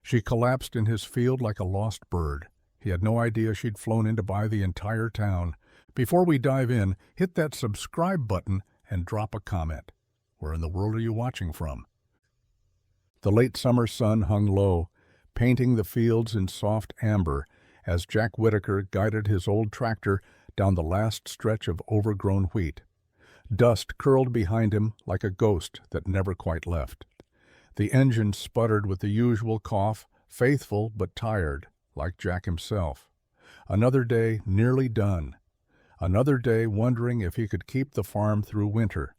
She collapsed in his field like a lost bird. He had no idea she'd flown in to buy the entire town. Before we dive in, hit that subscribe button and drop a comment. Where in the world are you watching from? The late summer sun hung low, painting the fields in soft amber as Jack Whitaker guided his old tractor down the last stretch of overgrown wheat. Dust curled behind him like a ghost that never quite left. The engine sputtered with the usual cough, faithful but tired, like Jack himself. Another day nearly done. Another day wondering if he could keep the farm through winter.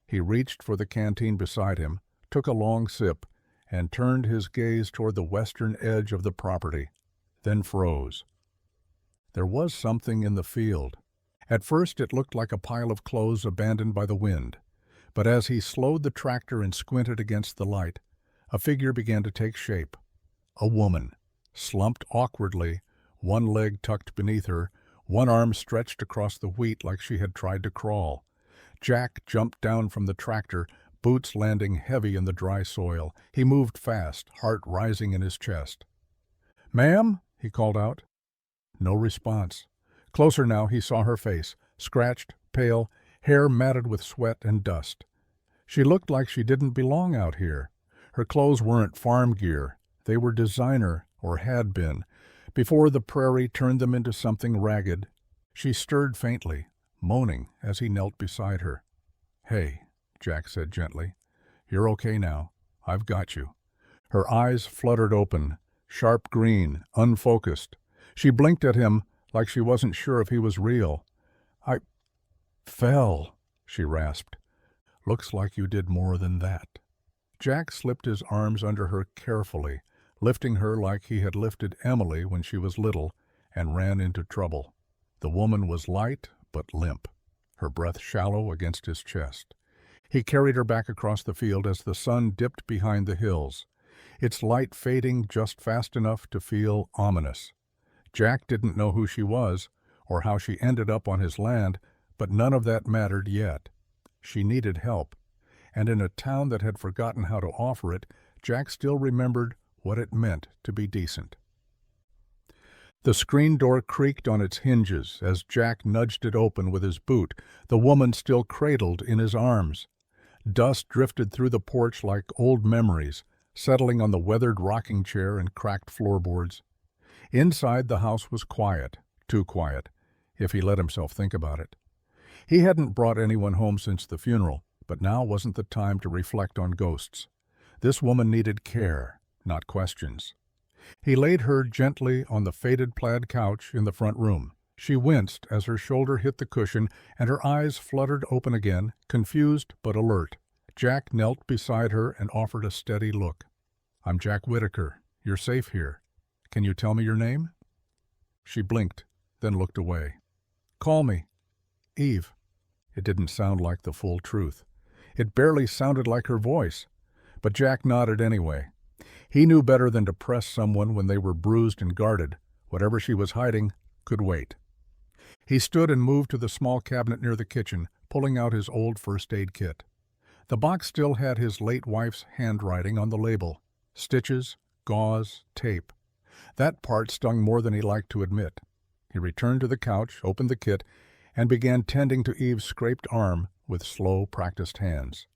He reached for the canteen beside him, took a long sip, and turned his gaze toward the western edge of the property, then froze. There was something in the field. At first it looked like a pile of clothes abandoned by the wind, but as he slowed the tractor and squinted against the light, a figure began to take shape. A woman, slumped awkwardly, one leg tucked beneath her, one arm stretched across the wheat like she had tried to crawl. Jack jumped down from the tractor, boots landing heavy in the dry soil. He moved fast, heart rising in his chest. "Ma'am?" he called out. No response. Closer now, he saw her face, scratched, pale, hair matted with sweat and dust. She looked like she didn't belong out here. Her clothes weren't farm gear. They were designer, or had been, before the prairie turned them into something ragged. She stirred faintly, moaning as he knelt beside her. "Hey," Jack said gently. "You're okay now. I've got you." Her eyes fluttered open, sharp green, unfocused. She blinked at him like she wasn't sure if he was real. "I fell," she rasped. "Looks like you did more than that." Jack slipped his arms under her carefully, lifting her like he had lifted Emily when she was little, and ran into trouble. The woman was light but limp, her breath shallow against his chest. He carried her back across the field as the sun dipped behind the hills, its light fading just fast enough to feel ominous. Jack didn't know who she was or how she ended up on his land, but none of that mattered yet. She needed help, and in a town that had forgotten how to offer it, Jack still remembered what it meant to be decent. The screen door creaked on its hinges as Jack nudged it open with his boot, the woman still cradled in his arms. Dust drifted through the porch like old memories, settling on the weathered rocking chair and cracked floorboards. Inside, the house was quiet, too quiet, if he let himself think about it. He hadn't brought anyone home since the funeral, but now wasn't the time to reflect on ghosts. This woman needed care, not questions. He laid her gently on the faded plaid couch in the front room. She winced as her shoulder hit the cushion and her eyes fluttered open again, confused but alert. Jack knelt beside her and offered a steady look. "I'm Jack Whitaker. You're safe here. Can you tell me your name?" She blinked, then looked away. "Call me Eve." It didn't sound like the full truth. It barely sounded like her voice. But Jack nodded anyway. He knew better than to press someone when they were bruised and guarded. Whatever she was hiding could wait. He stood and moved to the small cabinet near the kitchen, pulling out his old first aid kit. The box still had his late wife's handwriting on the label. Stitches, gauze, tape. That part stung more than he liked to admit. He returned to the couch, opened the kit, and began tending to Eve's scraped arm with slow, practiced hands.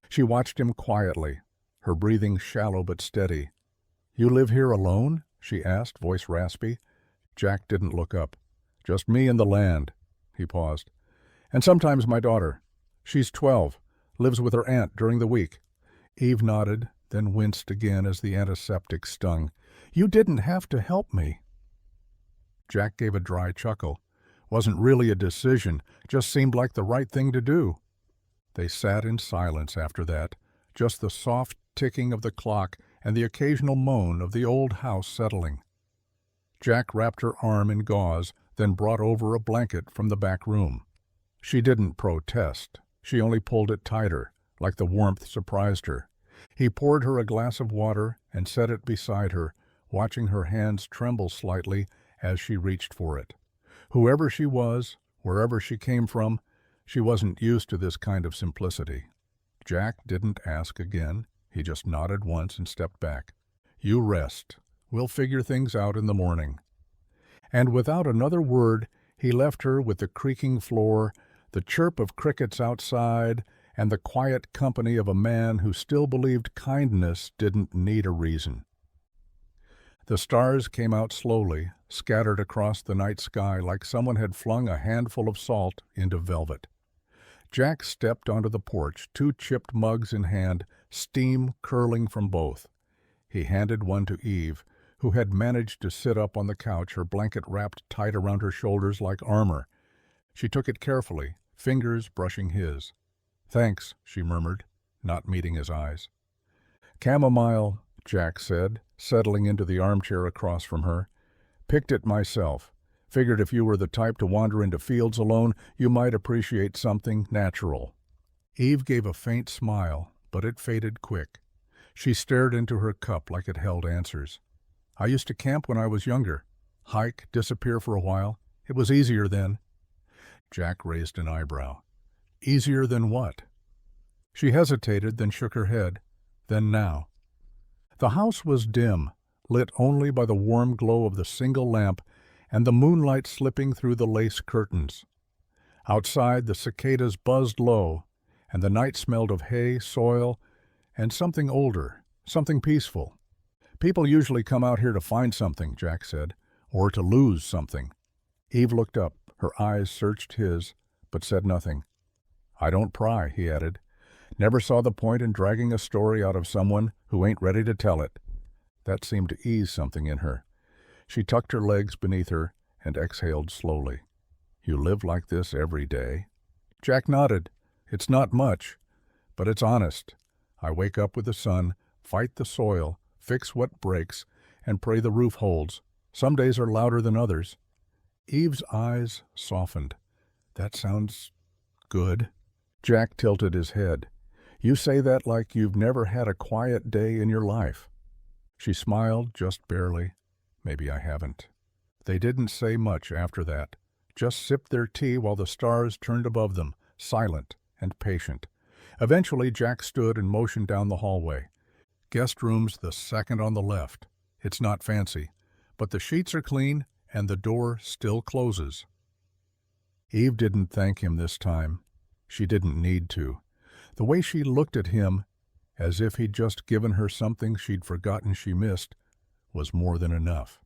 She watched him quietly, her breathing shallow but steady. "You live here alone?" she asked, voice raspy. Jack didn't look up. "Just me and the land." He paused. "And sometimes my daughter. She's 12, lives with her aunt during the week." Eve nodded, then winced again as the antiseptic stung. "You didn't have to help me." Jack gave a dry chuckle. Wasn't really a decision, just seemed like the right thing to do. They sat in silence after that, just the soft ticking of the clock and the occasional moan of the old house settling. Jack wrapped her arm in gauze, then brought over a blanket from the back room. She didn't protest. She only pulled it tighter, like the warmth surprised her. He poured her a glass of water and set it beside her, watching her hands tremble slightly as she reached for it. Whoever she was, wherever she came from, she wasn't used to this kind of simplicity. Jack didn't ask again. He just nodded once and stepped back. You rest. We'll figure things out in the morning." And without another word, he left her with the creaking floor, the chirp of crickets outside, and the quiet company of a man who still believed kindness didn't need a reason. The stars came out slowly, scattered across the night sky like someone had flung a handful of salt into velvet. Jack stepped onto the porch, 2 chipped mugs in hand, steam curling from both. He handed one to Eve, who had managed to sit up on the couch, her blanket wrapped tight around her shoulders like armor. She took it carefully, fingers brushing his. "Thanks," she murmured, not meeting his eyes. "Chamomile," Jack said, settling into the armchair across from her. "Picked it myself. Figured if you were the type to wander into fields alone, you might appreciate something natural." Eve gave a faint smile, but it faded quick. She stared into her cup like it held answers. "I used to camp when I was younger. Hike, disappear for a while. It was easier then." Jack raised an eyebrow. "Easier than what?" She hesitated, then shook her head. "Then now." The house was dim, lit only by the warm glow of the single lamp and the moonlight slipping through the lace curtains. Outside, the cicadas buzzed low, and the night smelled of hay, soil, and something older, something peaceful. "People usually come out here to find something," Jack said, "or to lose something." Eve looked up. Her eyes searched his, but said nothing. "I don't pry," he added. "Never saw the point in dragging a story out of someone who ain't ready to tell it." That seemed to ease something in her. She tucked her legs beneath her and exhaled slowly. "You live like this every day?" Jack nodded. "It's not much, but it's honest. I wake up with the sun, fight the soil, fix what breaks, and pray the roof holds. Some days are louder than others." Eve's eyes softened. "That sounds good." Jack tilted his head. "You say that like you've never had a quiet day in your life." She smiled, just barely. "Maybe I haven't." They didn't say much after that, just sipped their tea while the stars turned above them, silent and patient. Eventually, Jack stood and motioned down the hallway. "Guest room's the second on the left. It's not fancy, but the sheets are clean and the door still closes." Eve didn't thank him this time. She didn't need to. The way she looked at him, as if he'd just given her something she'd forgotten she missed, was more than enough.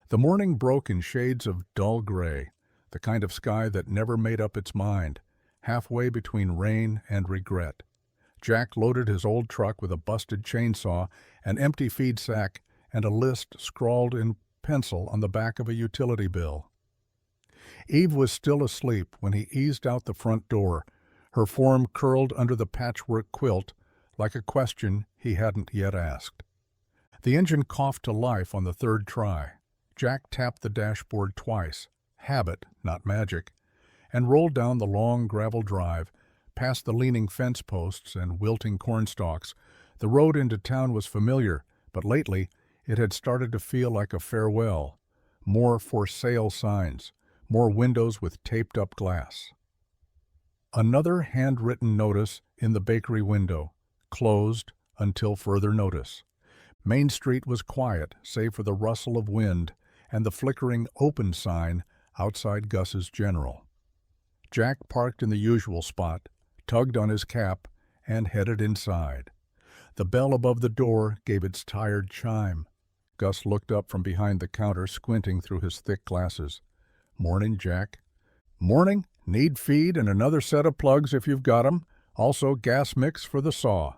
The morning broke in shades of dull gray, the kind of sky that never made up its mind, halfway between rain and regret. Jack loaded his old truck with a busted chainsaw, an empty feed sack, and a list scrawled in pencil on the back of a utility bill. Eve was still asleep when he eased out the front door, her form curled under the patchwork quilt like a question he hadn't yet asked. The engine coughed to life on the third try. Jack tapped the dashboard twice, habit, not magic, and rolled down the long gravel drive, past the leaning fence posts and wilting cornstalks. The road into town was familiar, but lately it had started to feel like a farewell. More for sale signs, more windows with taped-up glass. Another handwritten notice in the bakery window, closed until further notice. Main Street was quiet, save for the rustle of wind and the flickering open sign outside Gus's General. Jack parked in the usual spot, tugged on his cap, and headed inside. The bell above the door gave its tired chime. Gus looked up from behind the counter, squinting through his thick glasses. "Morning, Jack." "Morning. Need feed and another set of plugs if you've got 'em. Also gas mix for the saw."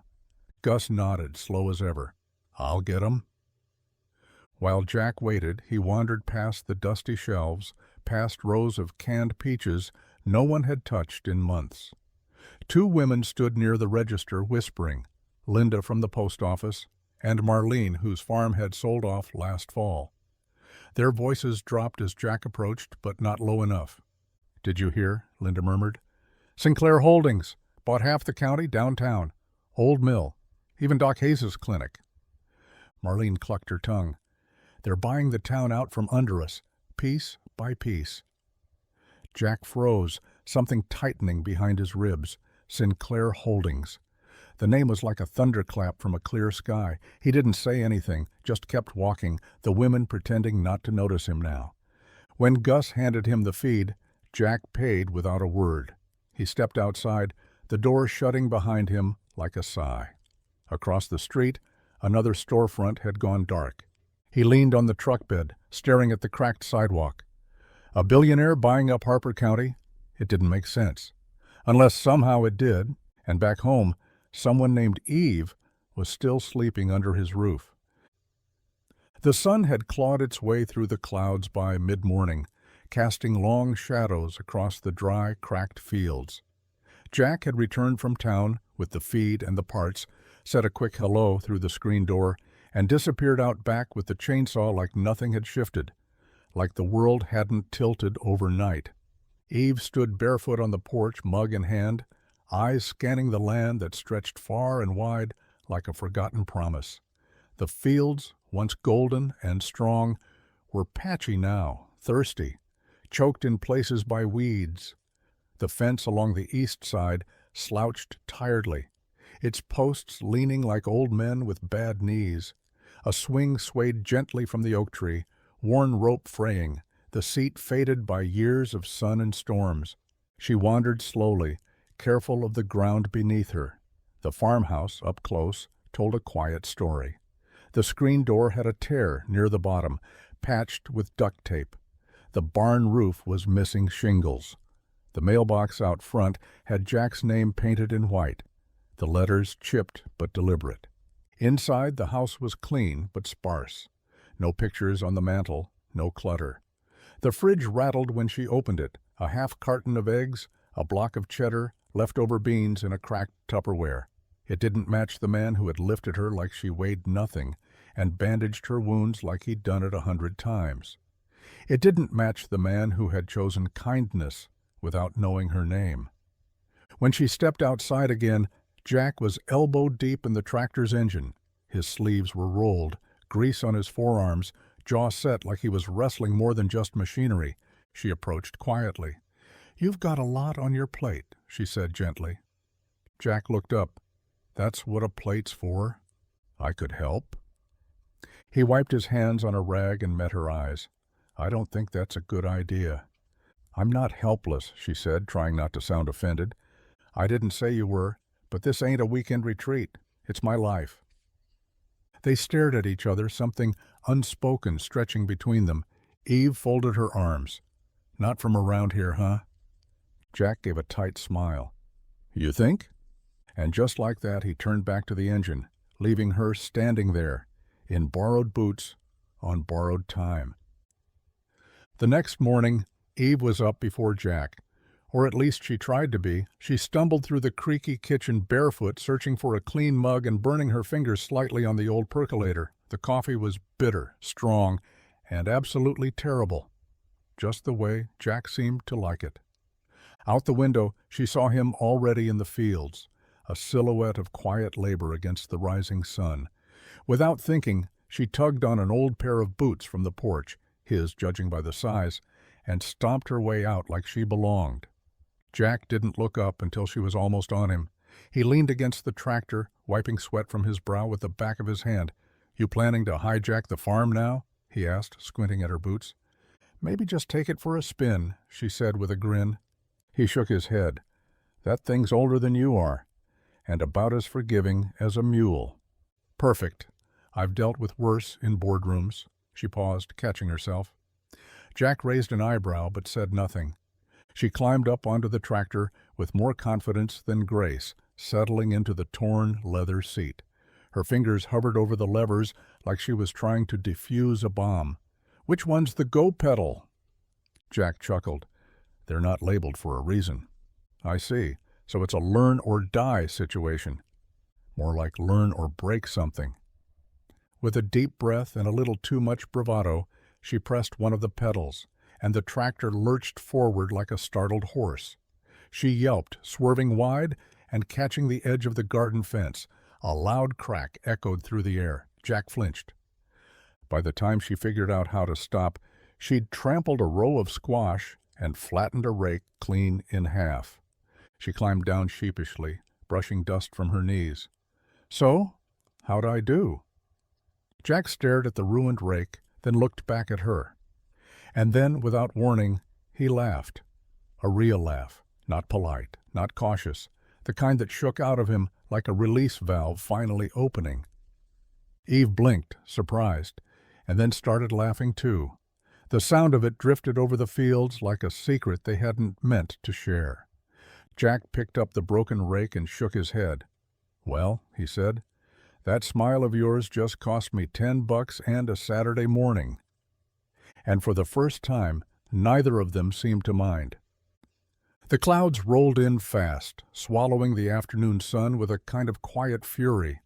Gus nodded, slow as ever. "I'll get 'em." While Jack waited, he wandered past the dusty shelves, past rows of canned peaches no one had touched in months. 2 women stood near the register whispering, Linda from the post office and Marlene, whose farm had sold off last fall. Their voices dropped as Jack approached, but not low enough. "Did you hear?" Linda murmured. "Sinclair Holdings. Bought half the county downtown. Old mill. Even Doc Hayes' clinic." Marlene clucked her tongue. "They're buying the town out from under us, piece by piece." Jack froze, something tightening behind his ribs. Sinclair Holdings. The name was like a thunderclap from a clear sky. He didn't say anything, just kept walking, the women pretending not to notice him now. When Gus handed him the feed, Jack paid without a word. He stepped outside, the door shutting behind him like a sigh. Across the street, another storefront had gone dark. He leaned on the truck bed, staring at the cracked sidewalk. A billionaire buying up Harper County? It didn't make sense. Unless somehow it did, and back home, someone named Eve was still sleeping under his roof. The sun had clawed its way through the clouds by mid-morning, casting long shadows across the dry, cracked fields. Jack had returned from town with the feed and the parts, said a quick hello through the screen door, and disappeared out back with the chainsaw like nothing had shifted, like the world hadn't tilted overnight. Eve stood barefoot on the porch, mug in hand, eyes scanning the land that stretched far and wide like a forgotten promise. The fields, once golden and strong, were patchy now, thirsty, choked in places by weeds. The fence along the east side slouched tiredly, its posts leaning like old men with bad knees. A swing swayed gently from the oak tree, worn rope fraying, the seat faded by years of sun and storms. She wandered slowly, careful of the ground beneath her. The farmhouse, up close, told a quiet story. The screen door had a tear near the bottom, patched with duct tape. The barn roof was missing shingles. The mailbox out front had Jack's name painted in white, the letters chipped but deliberate. Inside, the house was clean but sparse. No pictures on the mantel, no clutter. The fridge rattled when she opened it, a half carton of eggs, a block of cheddar, leftover beans in a cracked Tupperware. It didn't match the man who had lifted her like she weighed nothing and bandaged her wounds like he'd done it 100 times. It didn't match the man who had chosen kindness without knowing her name. When she stepped outside again, Jack was elbow-deep in the tractor's engine. His sleeves were rolled, grease on his forearms, jaw set like he was wrestling more than just machinery. She approached quietly. "You've got a lot on your plate," she said gently. Jack looked up. "That's what a plate's for. I could help." He wiped his hands on a rag and met her eyes. "I don't think that's a good idea." "I'm not helpless," she said, trying not to sound offended. "I didn't say you were, but this ain't a weekend retreat. It's my life." They stared at each other, something unspoken stretching between them. Eve folded her arms. "Not from around here, huh?" Jack gave a tight smile. "You think?" And just like that, he turned back to the engine, leaving her standing there, in borrowed boots, on borrowed time. The next morning, Eve was up before Jack, or at least she tried to be. She stumbled through the creaky kitchen barefoot, searching for a clean mug and burning her fingers slightly on the old percolator. The coffee was bitter, strong, and absolutely terrible, just the way Jack seemed to like it. Out the window, she saw him already in the fields, a silhouette of quiet labor against the rising sun. Without thinking, she tugged on an old pair of boots from the porch, his judging by the size, and stomped her way out like she belonged. Jack didn't look up until she was almost on him. He leaned against the tractor, wiping sweat from his brow with the back of his hand. "You planning to hijack the farm now?" he asked, squinting at her boots. "Maybe just take it for a spin," she said with a grin. He shook his head. "That thing's older than you are, and about as forgiving as a mule." "Perfect. I've dealt with worse in boardrooms." She paused, catching herself. Jack raised an eyebrow but said nothing. She climbed up onto the tractor with more confidence than grace, settling into the torn leather seat. Her fingers hovered over the levers like she was trying to defuse a bomb. "Which one's the go pedal?" Jack chuckled. "They're not labeled for a reason." "I see. So it's a learn or die situation." "More like learn or break something." With a deep breath and a little too much bravado, she pressed one of the pedals, and the tractor lurched forward like a startled horse. She yelped, swerving wide and catching the edge of the garden fence. A loud crack echoed through the air. Jack flinched. By the time she figured out how to stop, she'd trampled a row of squash and flattened a rake clean in half. She climbed down sheepishly, brushing dust from her knees. "So, how'd I do?" Jack stared at the ruined rake, then looked back at her. And then, without warning, he laughed. A real laugh, not polite, not cautious, the kind that shook out of him like a release valve finally opening. Eve blinked, surprised, and then started laughing too. The sound of it drifted over the fields like a secret they hadn't meant to share. Jack picked up the broken rake and shook his head. "Well," he said, "that smile of yours just cost me $10 and a Saturday morning." And for the first time, neither of them seemed to mind. The clouds rolled in fast, swallowing the afternoon sun with a kind of quiet fury.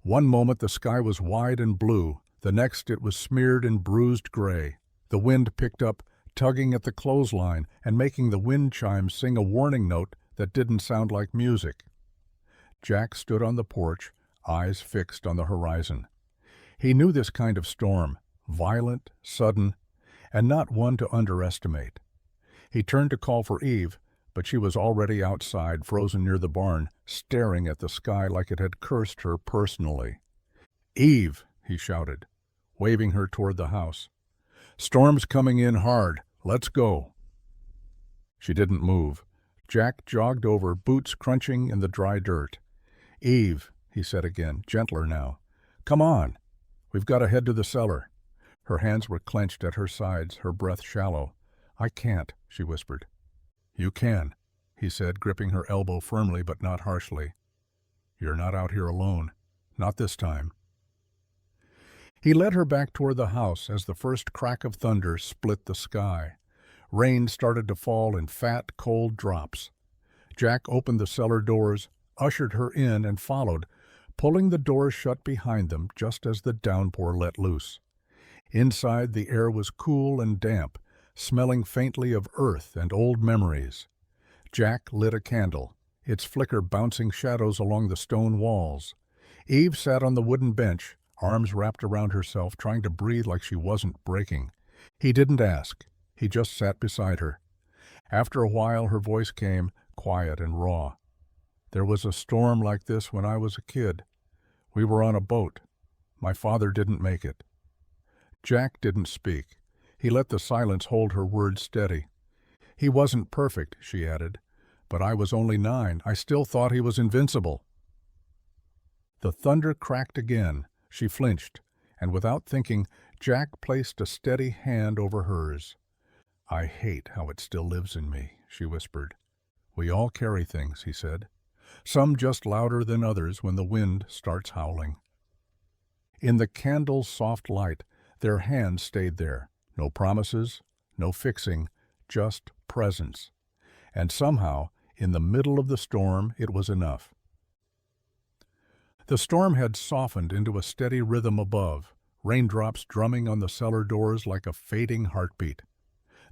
One moment the sky was wide and blue, the next it was smeared in bruised gray. The wind picked up, tugging at the clothesline and making the wind chimes sing a warning note that didn't sound like music. Jack stood on the porch, eyes fixed on the horizon. He knew this kind of storm, violent, sudden, and not one to underestimate. He turned to call for Eve, but she was already outside, frozen near the barn, staring at the sky like it had cursed her personally. "Eve!" he shouted, waving her toward the house. "Storm's coming in hard. Let's go." She didn't move. Jack jogged over, boots crunching in the dry dirt. "Eve," he said again, gentler now. "Come on. We've got to head to the cellar." Her hands were clenched at her sides, her breath shallow. "I can't," she whispered. "You can," he said, gripping her elbow firmly but not harshly. "You're not out here alone. Not this time." He led her back toward the house as the first crack of thunder split the sky. Rain started to fall in fat, cold drops. Jack opened the cellar doors, ushered her in, and followed, pulling the doors shut behind them just as the downpour let loose. Inside, the air was cool and damp, smelling faintly of earth and old memories. Jack lit a candle, its flicker bouncing shadows along the stone walls. Eve sat on the wooden bench, arms wrapped around herself, trying to breathe like she wasn't breaking. He didn't ask. He just sat beside her. After a while, her voice came, quiet and raw. "There was a storm like this when I was a kid. We were on a boat. My father didn't make it." Jack didn't speak. He let the silence hold her words steady. "He wasn't perfect," she added, "but I was only 9. I still thought he was invincible." The thunder cracked again. She flinched, and without thinking, Jack placed a steady hand over hers. "I hate how it still lives in me," she whispered. "We all carry things," he said. "Some just louder than others when the wind starts howling." In the candle's soft light, their hands stayed there. No promises, no fixing, just presence. And somehow, in the middle of the storm, it was enough. The storm had softened into a steady rhythm above, raindrops drumming on the cellar doors like a fading heartbeat.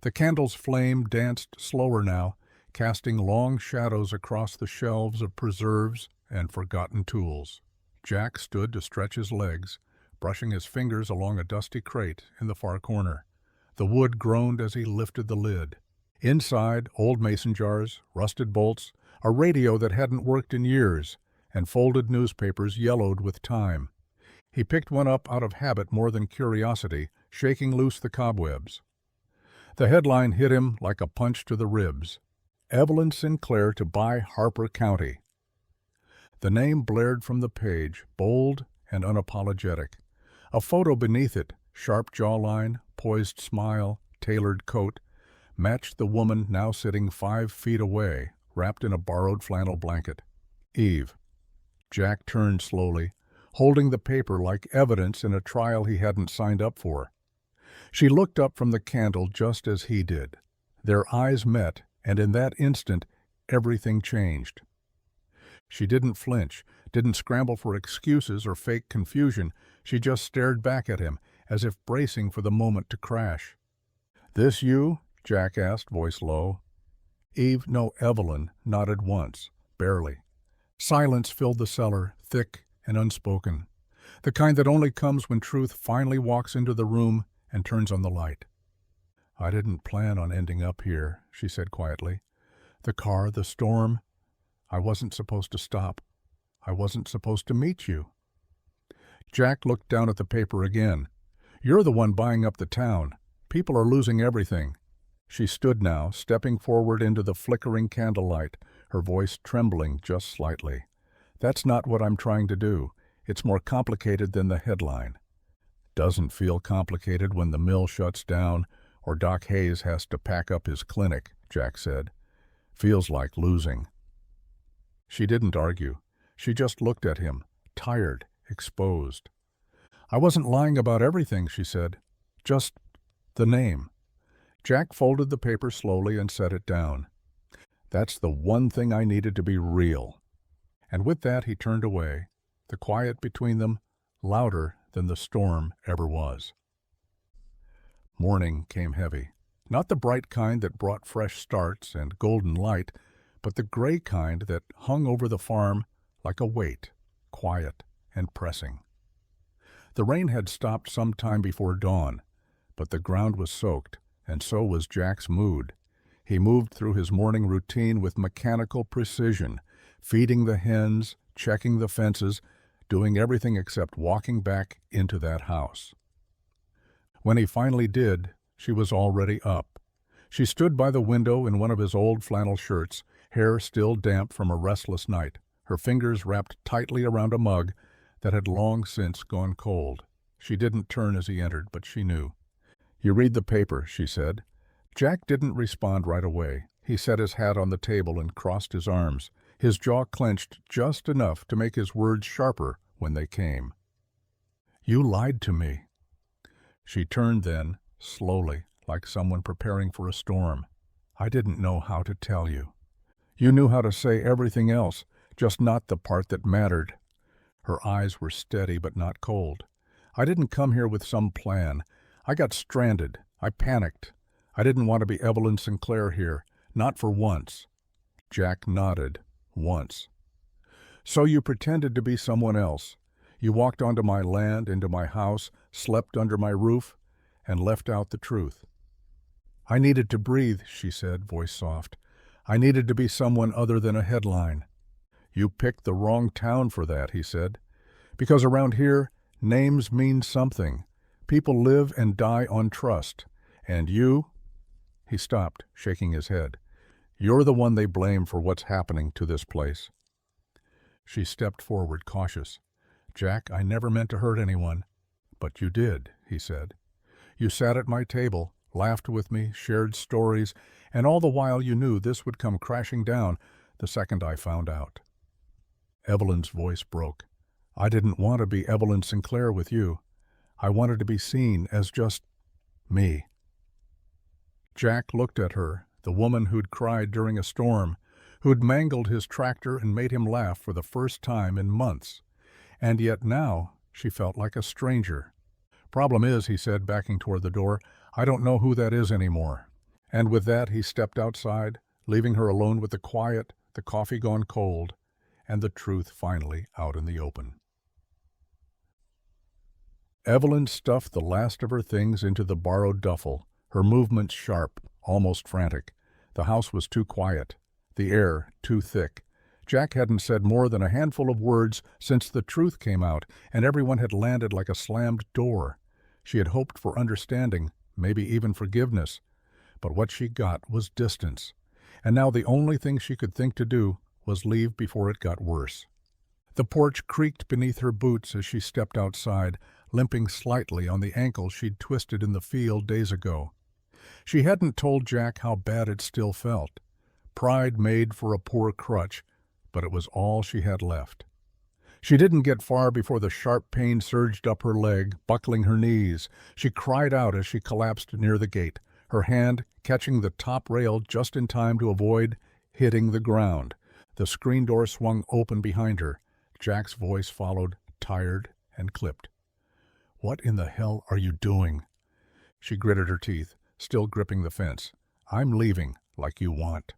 The candle's flame danced slower now, casting long shadows across the shelves of preserves and forgotten tools. Jack stood to stretch his legs, brushing his fingers along a dusty crate in the far corner. The wood groaned as he lifted the lid. Inside, old mason jars, rusted bolts, a radio that hadn't worked in years, and folded newspapers yellowed with time. He picked one up out of habit more than curiosity, shaking loose the cobwebs. The headline hit him like a punch to the ribs. "Evelyn Sinclair to buy Harper County." The name blared from the page, bold and unapologetic. A photo beneath it, sharp jawline, poised smile, tailored coat, matched the woman now sitting 5 feet away, wrapped in a borrowed flannel blanket. Eve. Jack turned slowly, holding the paper like evidence in a trial he hadn't signed up for. She looked up from the candle just as he did. Their eyes met, and in that instant, everything changed. She didn't flinch, didn't scramble for excuses or fake confusion. She just stared back at him, as if bracing for the moment to crash. "This you?" Jack asked, voice low. Eve, no, Evelyn, nodded once, barely. Silence filled the cellar, thick and unspoken. The kind that only comes when truth finally walks into the room and turns on the light. "I didn't plan on ending up here," she said quietly. "The car, the storm. I wasn't supposed to stop. I wasn't supposed to meet you." Jack looked down at the paper again. "You're the one buying up the town. People are losing everything." She stood now, stepping forward into the flickering candlelight, her voice trembling just slightly. "That's not what I'm trying to do. It's more complicated than the headline." "Doesn't feel complicated when the mill shuts down or Doc Hayes has to pack up his clinic," Jack said. "Feels like losing." She didn't argue. She just looked at him, tired, exposed. "I wasn't lying about everything," she said. "Just the name." Jack folded the paper slowly and set it down. "That's the one thing I needed to be real." And with that he turned away, the quiet between them louder than the storm ever was. Morning came heavy. Not the bright kind that brought fresh starts and golden light, but the gray kind that hung over the farm like a weight, quiet and pressing. The rain had stopped some time before dawn, but the ground was soaked, and so was Jack's mood. He moved through his morning routine with mechanical precision, feeding the hens, checking the fences, doing everything except walking back into that house. When he finally did, she was already up. She stood by the window in one of his old flannel shirts, hair still damp from a restless night, her fingers wrapped tightly around a mug that had long since gone cold. She didn't turn as he entered, but she knew. "You read the paper," she said. Jack didn't respond right away. He set his hat on the table and crossed his arms, his jaw clenched just enough to make his words sharper when they came. "You lied to me." She turned then, slowly, like someone preparing for a storm. "I didn't know how to tell you. You knew how to say everything else, just not the part that mattered." Her eyes were steady but not cold. "I didn't come here with some plan. I got stranded. I panicked. I didn't want to be Evelyn Sinclair here, not for once." Jack nodded. "Once." "So you pretended to be someone else. You walked onto my land, into my house, slept under my roof, and left out the truth." "I needed to breathe," she said, voice soft. "I needed to be someone other than a headline." "You picked the wrong town for that," he said. "Because around here, names mean something. People live and die on trust. And you—" He stopped, shaking his head. "You're the one they blame for what's happening to this place." She stepped forward, cautious. "Jack, I never meant to hurt anyone." "But you did," he said. "You sat at my table, laughed with me, shared stories, and all the while you knew this would come crashing down the second I found out." Evelyn's voice broke. "I didn't want to be Evelyn Sinclair with you. I wanted to be seen as just me." Jack looked at her, the woman who'd cried during a storm, who'd mangled his tractor and made him laugh for the first time in months. And yet now she felt like a stranger. "Problem is," he said, backing toward the door, "I don't know who that is anymore." And with that he stepped outside, leaving her alone with the quiet, the coffee gone cold, and the truth finally out in the open. Evelyn stuffed the last of her things into the borrowed duffel, her movements sharp, almost frantic. The house was too quiet, the air too thick. Jack hadn't said more than a handful of words since the truth came out, and everyone had landed like a slammed door. She had hoped for understanding, maybe even forgiveness, but what she got was distance. And now the only thing she could think to do was leave before it got worse. The porch creaked beneath her boots as she stepped outside, limping slightly on the ankle she'd twisted in the field days ago. She hadn't told Jack how bad it still felt. Pride made for a poor crutch, but it was all she had left. She didn't get far before the sharp pain surged up her leg, buckling her knees. She cried out as she collapsed near the gate, her hand catching the top rail just in time to avoid hitting the ground. The screen door swung open behind her. Jack's voice followed, tired and clipped. "What in the hell are you doing?" She gritted her teeth, still gripping the fence. "I'm leaving, like you want."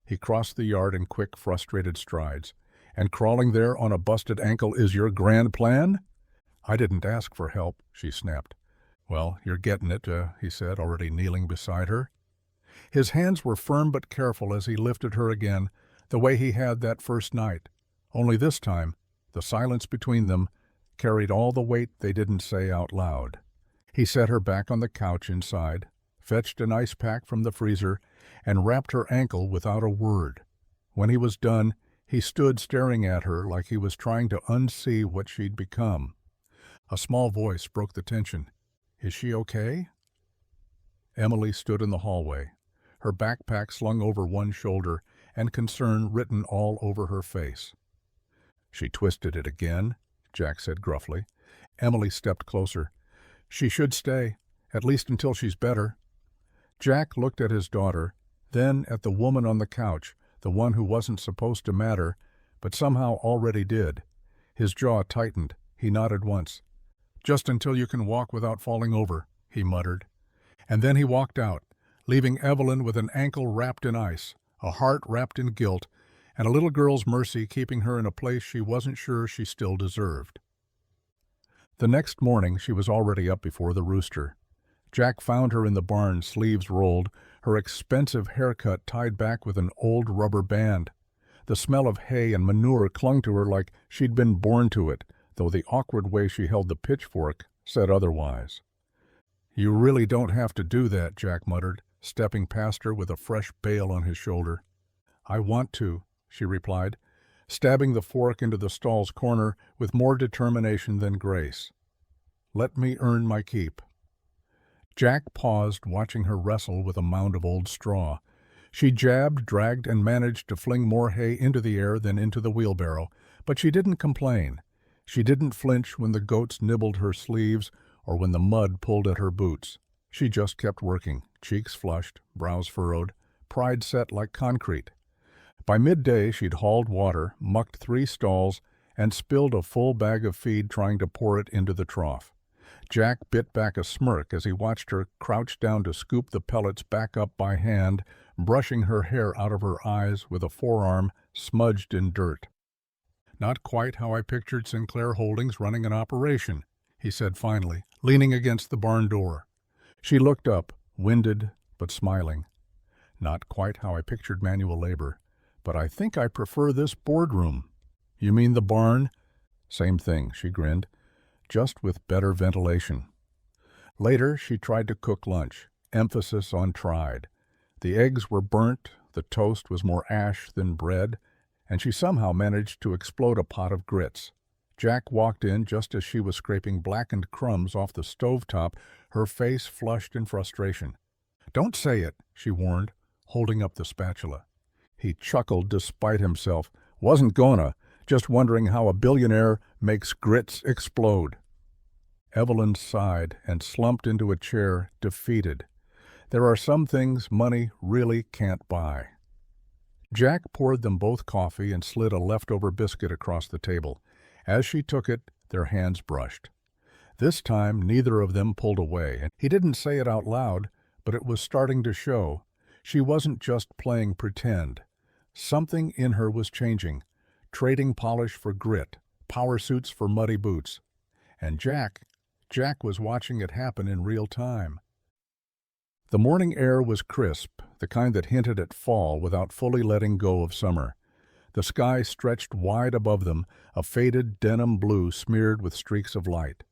He crossed the yard in quick, frustrated strides. "And crawling there on a busted ankle is your grand plan?" "I didn't ask for help," she snapped. "Well, you're getting it," he said, already kneeling beside her. His hands were firm but careful as he lifted her again, the way he had that first night. Only this time, the silence between them carried all the weight they didn't say out loud. He set her back on the couch inside, fetched an ice pack from the freezer, and wrapped her ankle without a word. When he was done, he stood staring at her like he was trying to unsee what she'd become. A small voice broke the tension. "Is she okay?" Emily stood in the hallway, her backpack slung over one shoulder and concern written all over her face. "She twisted it again," Jack said gruffly. Emily stepped closer. "She should stay, at least until she's better." Jack looked at his daughter, then at the woman on the couch, the one who wasn't supposed to matter, but somehow already did. His jaw tightened. He nodded once. "Just until you can walk without falling over," he muttered. And then he walked out, leaving Evelyn with an ankle wrapped in ice, a heart wrapped in guilt, and a little girl's mercy keeping her in a place she wasn't sure she still deserved. The next morning she was already up before the rooster. Jack found her in the barn, sleeves rolled, her expensive haircut tied back with an old rubber band. The smell of hay and manure clung to her like she'd been born to it, though the awkward way she held the pitchfork said otherwise. "You really don't have to do that," Jack muttered, stepping past her with a fresh bale on his shoulder. "I want to," she replied, stabbing the fork into the stall's corner with more determination than grace. "Let me earn my keep." Jack paused, watching her wrestle with a mound of old straw. She jabbed, dragged, and managed to fling more hay into the air than into the wheelbarrow, but she didn't complain. She didn't flinch when the goats nibbled her sleeves or when the mud pulled at her boots. She just kept working, cheeks flushed, brows furrowed, pride set like concrete. By midday she'd hauled water, mucked 3 stalls, and spilled a full bag of feed trying to pour it into the trough. Jack bit back a smirk as he watched her crouch down to scoop the pellets back up by hand, brushing her hair out of her eyes with a forearm smudged in dirt. "Not quite how I pictured Sinclair Holdings running an operation," he said finally, leaning against the barn door. She looked up, winded but smiling. "Not quite how I pictured manual labor, but I think I prefer this boardroom." "You mean the barn?" "Same thing," she grinned, "just with better ventilation." Later she tried to cook lunch, emphasis on tried. The eggs were burnt, the toast was more ash than bread, and she somehow managed to explode a pot of grits. Jack walked in just as she was scraping blackened crumbs off the stovetop, her face flushed in frustration. "Don't say it," she warned, holding up the spatula. He chuckled despite himself. "Wasn't gonna, just wondering how a billionaire makes grits explode." Evelyn sighed and slumped into a chair, defeated. There are some things money really can't buy. Jack poured them both coffee and slid a leftover biscuit across the table. As she took it, their hands brushed. This time neither of them pulled away, and he didn't say it out loud, but it was starting to show. She wasn't just playing pretend. Something in her was changing, trading polish for grit, power suits for muddy boots. And Jack was watching it happen in real time. The morning air was crisp, the kind that hinted at fall without fully letting go of summer. The sky stretched wide above them, a faded denim blue smeared with streaks of light.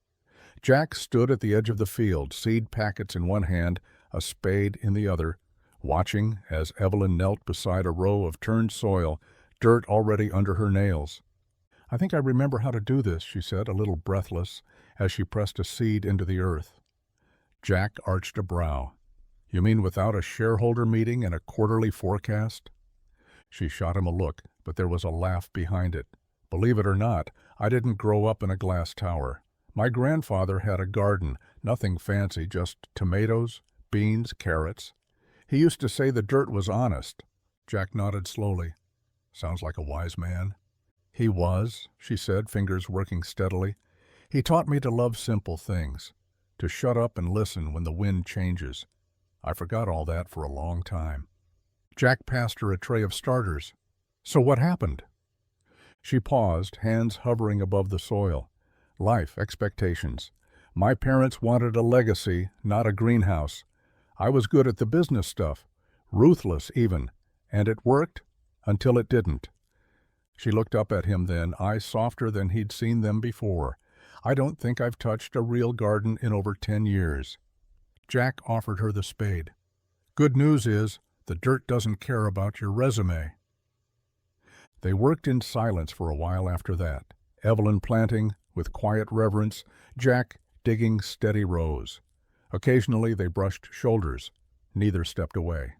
Jack stood at the edge of the field, seed packets in one hand, a spade in the other, watching as Evelyn knelt beside a row of turned soil, dirt already under her nails. "I think I remember how to do this," she said, a little breathless, as she pressed a seed into the earth. Jack arched a brow. "You mean without a shareholder meeting and a quarterly forecast?" She shot him a look, but there was a laugh behind it. "Believe it or not, I didn't grow up in a glass tower. My grandfather had a garden, nothing fancy, just tomatoes, beans, carrots. He used to say the dirt was honest." Jack nodded slowly. "Sounds like a wise man." "He was," she said, fingers working steadily. "He taught me to love simple things, to shut up and listen when the wind changes. I forgot all that for a long time." Jack passed her a tray of starters. "So what happened?" She paused, hands hovering above the soil. "Life, expectations. My parents wanted a legacy, not a greenhouse. I was good at the business stuff, ruthless even, and it worked Until it didn't. She looked up at him then, eyes softer than he'd seen them before. "I don't think I've touched a real garden in over 10 years. Jack offered her the spade. "Good news is, the dirt doesn't care about your resume." They worked in silence for a while after that, Evelyn planting with quiet reverence, Jack digging steady rows. Occasionally they brushed shoulders. Neither stepped away.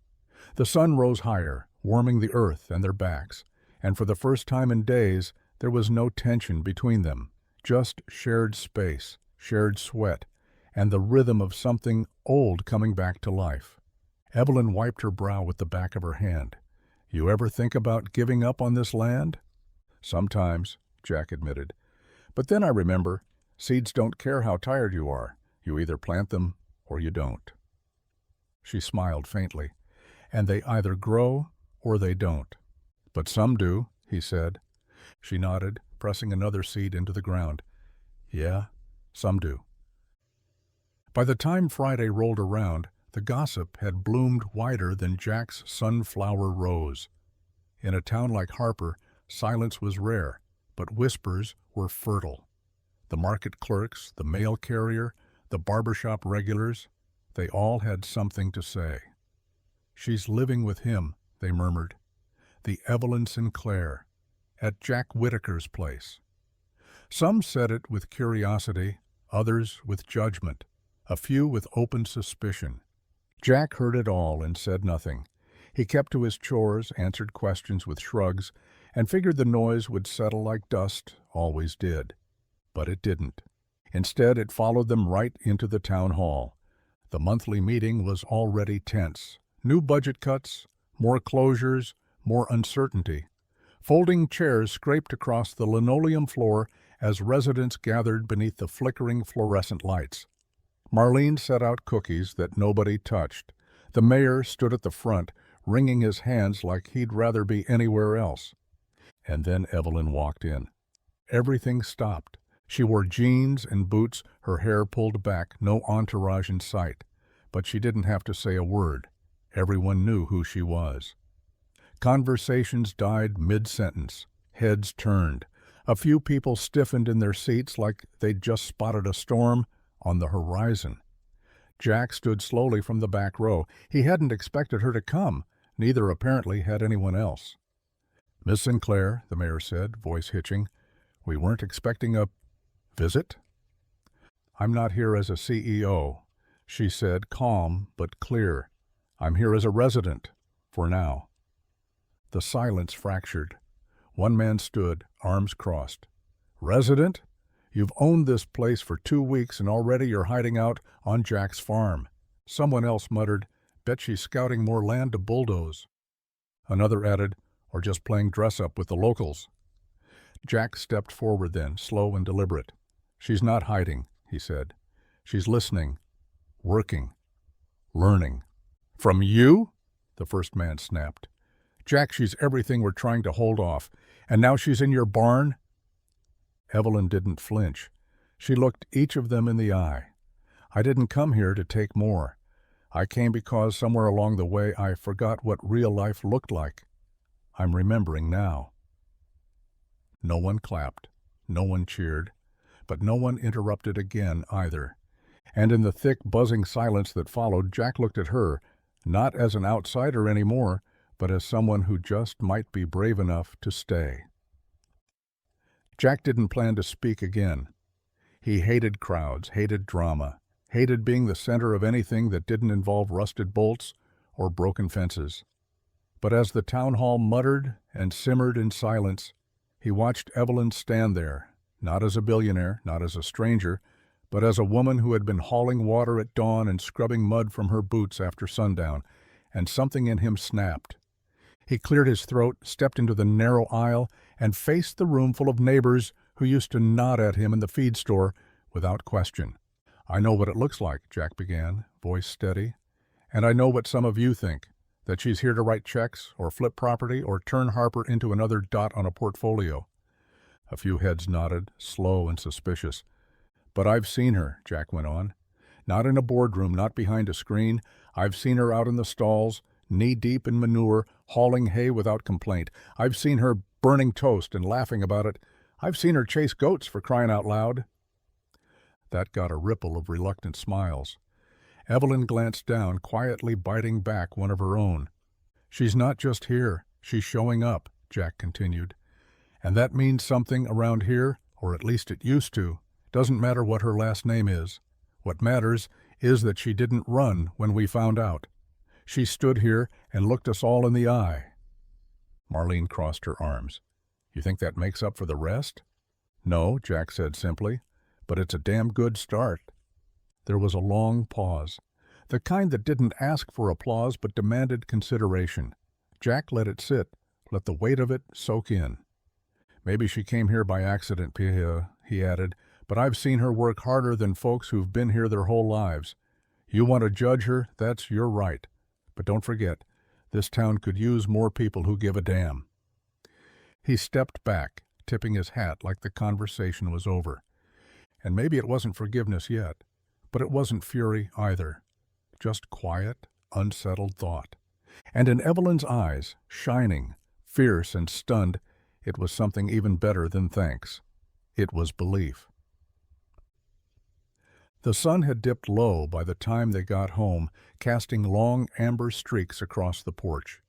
The sun rose higher, warming the earth and their backs, and for the first time in days there was no tension between them, just shared space, shared sweat, and the rhythm of something old coming back to life. Evelyn wiped her brow with the back of her hand. "You ever think about giving up on this land?" "Sometimes," Jack admitted. "But then I remember, seeds don't care how tired you are. You either plant them or you don't." She smiled faintly. "And they either grow or they don't." "But some do," he said. She nodded, pressing another seed into the ground. "Yeah, some do." By the time Friday rolled around, the gossip had bloomed wider than Jack's sunflower rose. In a town like Harper, silence was rare, but whispers were fertile. The market clerks, the mail carrier, the barbershop regulars, they all had something to say. "She's living with him," they murmured. "The Evelyn Sinclair, at Jack Whitaker's place." Some said it with curiosity, others with judgment, a few with open suspicion. Jack heard it all and said nothing. He kept to his chores, answered questions with shrugs, and figured the noise would settle like dust always did. But it didn't. Instead, it followed them right into the town hall. The monthly meeting was already tense. New budget cuts, more closures, more uncertainty. Folding chairs scraped across the linoleum floor as residents gathered beneath the flickering fluorescent lights. Marlene set out cookies that nobody touched. The mayor stood at the front, wringing his hands like he'd rather be anywhere else. And then Evelyn walked in. Everything stopped. She wore jeans and boots, her hair pulled back, no entourage in sight. But she didn't have to say a word. Everyone knew who she was. Conversations died mid-sentence. Heads turned. A few people stiffened in their seats like they'd just spotted a storm on the horizon. Jack stood slowly from the back row. He hadn't expected her to come. Neither apparently had anyone else. "Miss Sinclair," the mayor said, voice hitching, "we weren't expecting a visit?" "I'm not here as a CEO," she said, calm but clear. "I'm here as a resident, for now." The silence fractured. One man stood, arms crossed. "Resident? You've owned this place for 2 weeks and already you're hiding out on Jack's farm." Someone else muttered, "Bet she's scouting more land to bulldoze." Another added, "Or just playing dress-up with the locals." Jack stepped forward then, slow and deliberate. "She's not hiding," he said. "She's listening, working, learning." "From you?" the first man snapped. "Jack, she's everything we're trying to hold off. And now she's in your barn?" Evelyn didn't flinch. She looked each of them in the eye. "I didn't come here to take more. I came because somewhere along the way I forgot what real life looked like. I'm remembering now." No one clapped. No one cheered. But no one interrupted again either. And in the thick, buzzing silence that followed, Jack looked at her, not as an outsider anymore, but as someone who just might be brave enough to stay. Jack didn't plan to speak again. He hated crowds, hated drama, hated being the center of anything that didn't involve rusted bolts or broken fences. But as the town hall muttered and simmered in silence, he watched Evelyn stand there, not as a billionaire, not as a stranger, but as a woman who had been hauling water at dawn and scrubbing mud from her boots after sundown, and something in him snapped. He cleared his throat, stepped into the narrow aisle, and faced the room full of neighbors who used to nod at him in the feed store without question. "I know what it looks like," Jack began, voice steady. "And I know what some of you think, that she's here to write checks or flip property or turn Harper into another dot on a portfolio." A few heads nodded, slow and suspicious. "But I've seen her," Jack went on. "Not in a boardroom, not behind a screen. I've seen her out in the stalls, knee-deep in manure, hauling hay without complaint. I've seen her burning toast and laughing about it. I've seen her chase goats, for crying out loud." That got a ripple of reluctant smiles. Evelyn glanced down, quietly biting back one of her own. "She's not just here, she's showing up," Jack continued. "And that means something around here, or at least it used to. Doesn't matter what her last name is. What matters is that she didn't run when we found out. She stood here and looked us all in the eye." Marlene crossed her arms. "You think that makes up for the rest?" "No," Jack said simply, "but it's a damn good start." There was a long pause, the kind that didn't ask for applause but demanded consideration. Jack let it sit, let the weight of it soak in. "Maybe she came here by accident, Pia," he added, "but I've seen her work harder than folks who've been here their whole lives. You want to judge her, that's your right. But don't forget, this town could use more people who give a damn." He stepped back, tipping his hat like the conversation was over. And maybe it wasn't forgiveness yet, but it wasn't fury either. Just quiet, unsettled thought. And in Evelyn's eyes, shining, fierce and stunned, it was something even better than thanks. It was belief. The sun had dipped low by the time they got home, casting long amber streaks across the porch.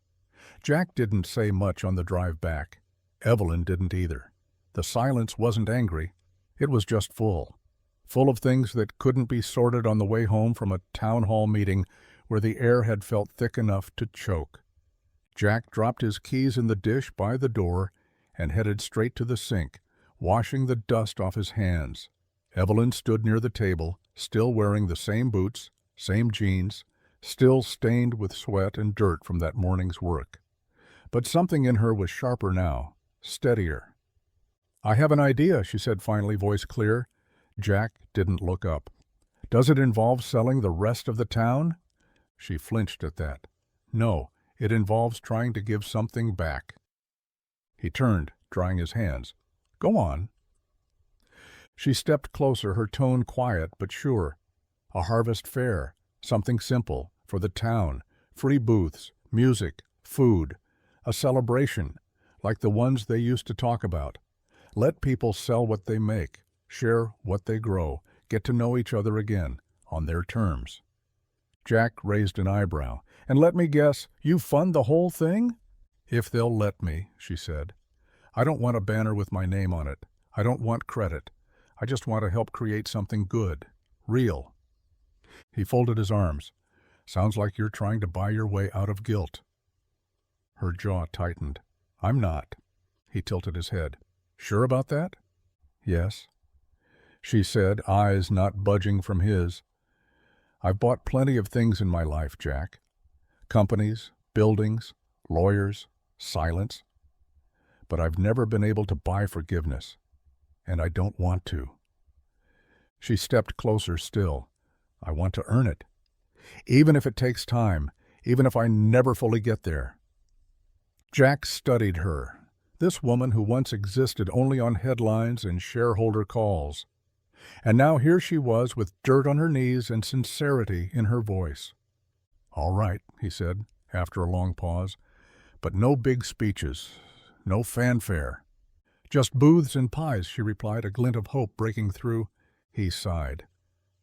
Jack didn't say much on the drive back. Evelyn didn't either. The silence wasn't angry. It was just full. Full of things that couldn't be sorted on the way home from a town hall meeting where the air had felt thick enough to choke. Jack dropped his keys in the dish by the door and headed straight to the sink, washing the dust off his hands. Evelyn stood near the table, still wearing the same boots, same jeans, still stained with sweat and dirt from that morning's work. But something in her was sharper now, steadier. "I have an idea," she said finally, voice clear. Jack didn't look up. "Does it involve selling the rest of the town?" She flinched at that. "No, it involves trying to give something back." He turned, drying his hands. "Go on." She stepped closer, her tone quiet but sure. "A harvest fair, something simple, for the town, free booths, music, food, a celebration, like the ones they used to talk about. Let people sell what they make, share what they grow, get to know each other again, on their terms." Jack raised an eyebrow. "And let me guess, you fund the whole thing?" "If they'll let me," she said. "I don't want a banner with my name on it. I don't want credit. I just want to help create something good, real." He folded his arms. "Sounds like you're trying to buy your way out of guilt." Her jaw tightened. "I'm not." He tilted his head. "Sure about that?" "Yes," she said, eyes not budging from his. "I've bought plenty of things in my life, Jack. Companies, buildings, lawyers, silence. But I've never been able to buy forgiveness. And I don't want to." She stepped closer still. "I want to earn it. Even if it takes time, even if I never fully get there." Jack studied her, this woman who once existed only on headlines and shareholder calls. And now here she was with dirt on her knees and sincerity in her voice. "All right," he said, after a long pause, "but no big speeches, no fanfare." "Just booths and pies," she replied, a glint of hope breaking through. He sighed.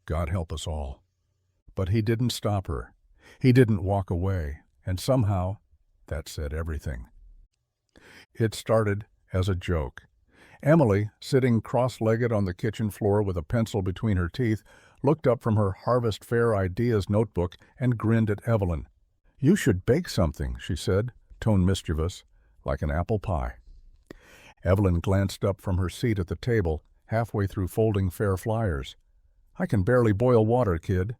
"God help us all." But he didn't stop her. He didn't walk away. And somehow, that said everything. It started as a joke. Emily, sitting cross-legged on the kitchen floor with a pencil between her teeth, looked up from her Harvest Fair Ideas notebook and grinned at Evelyn. "You should bake something," she said, tone mischievous, "like an apple pie." Evelyn glanced up from her seat at the table, halfway through folding fair flyers. "I can barely boil water, kid."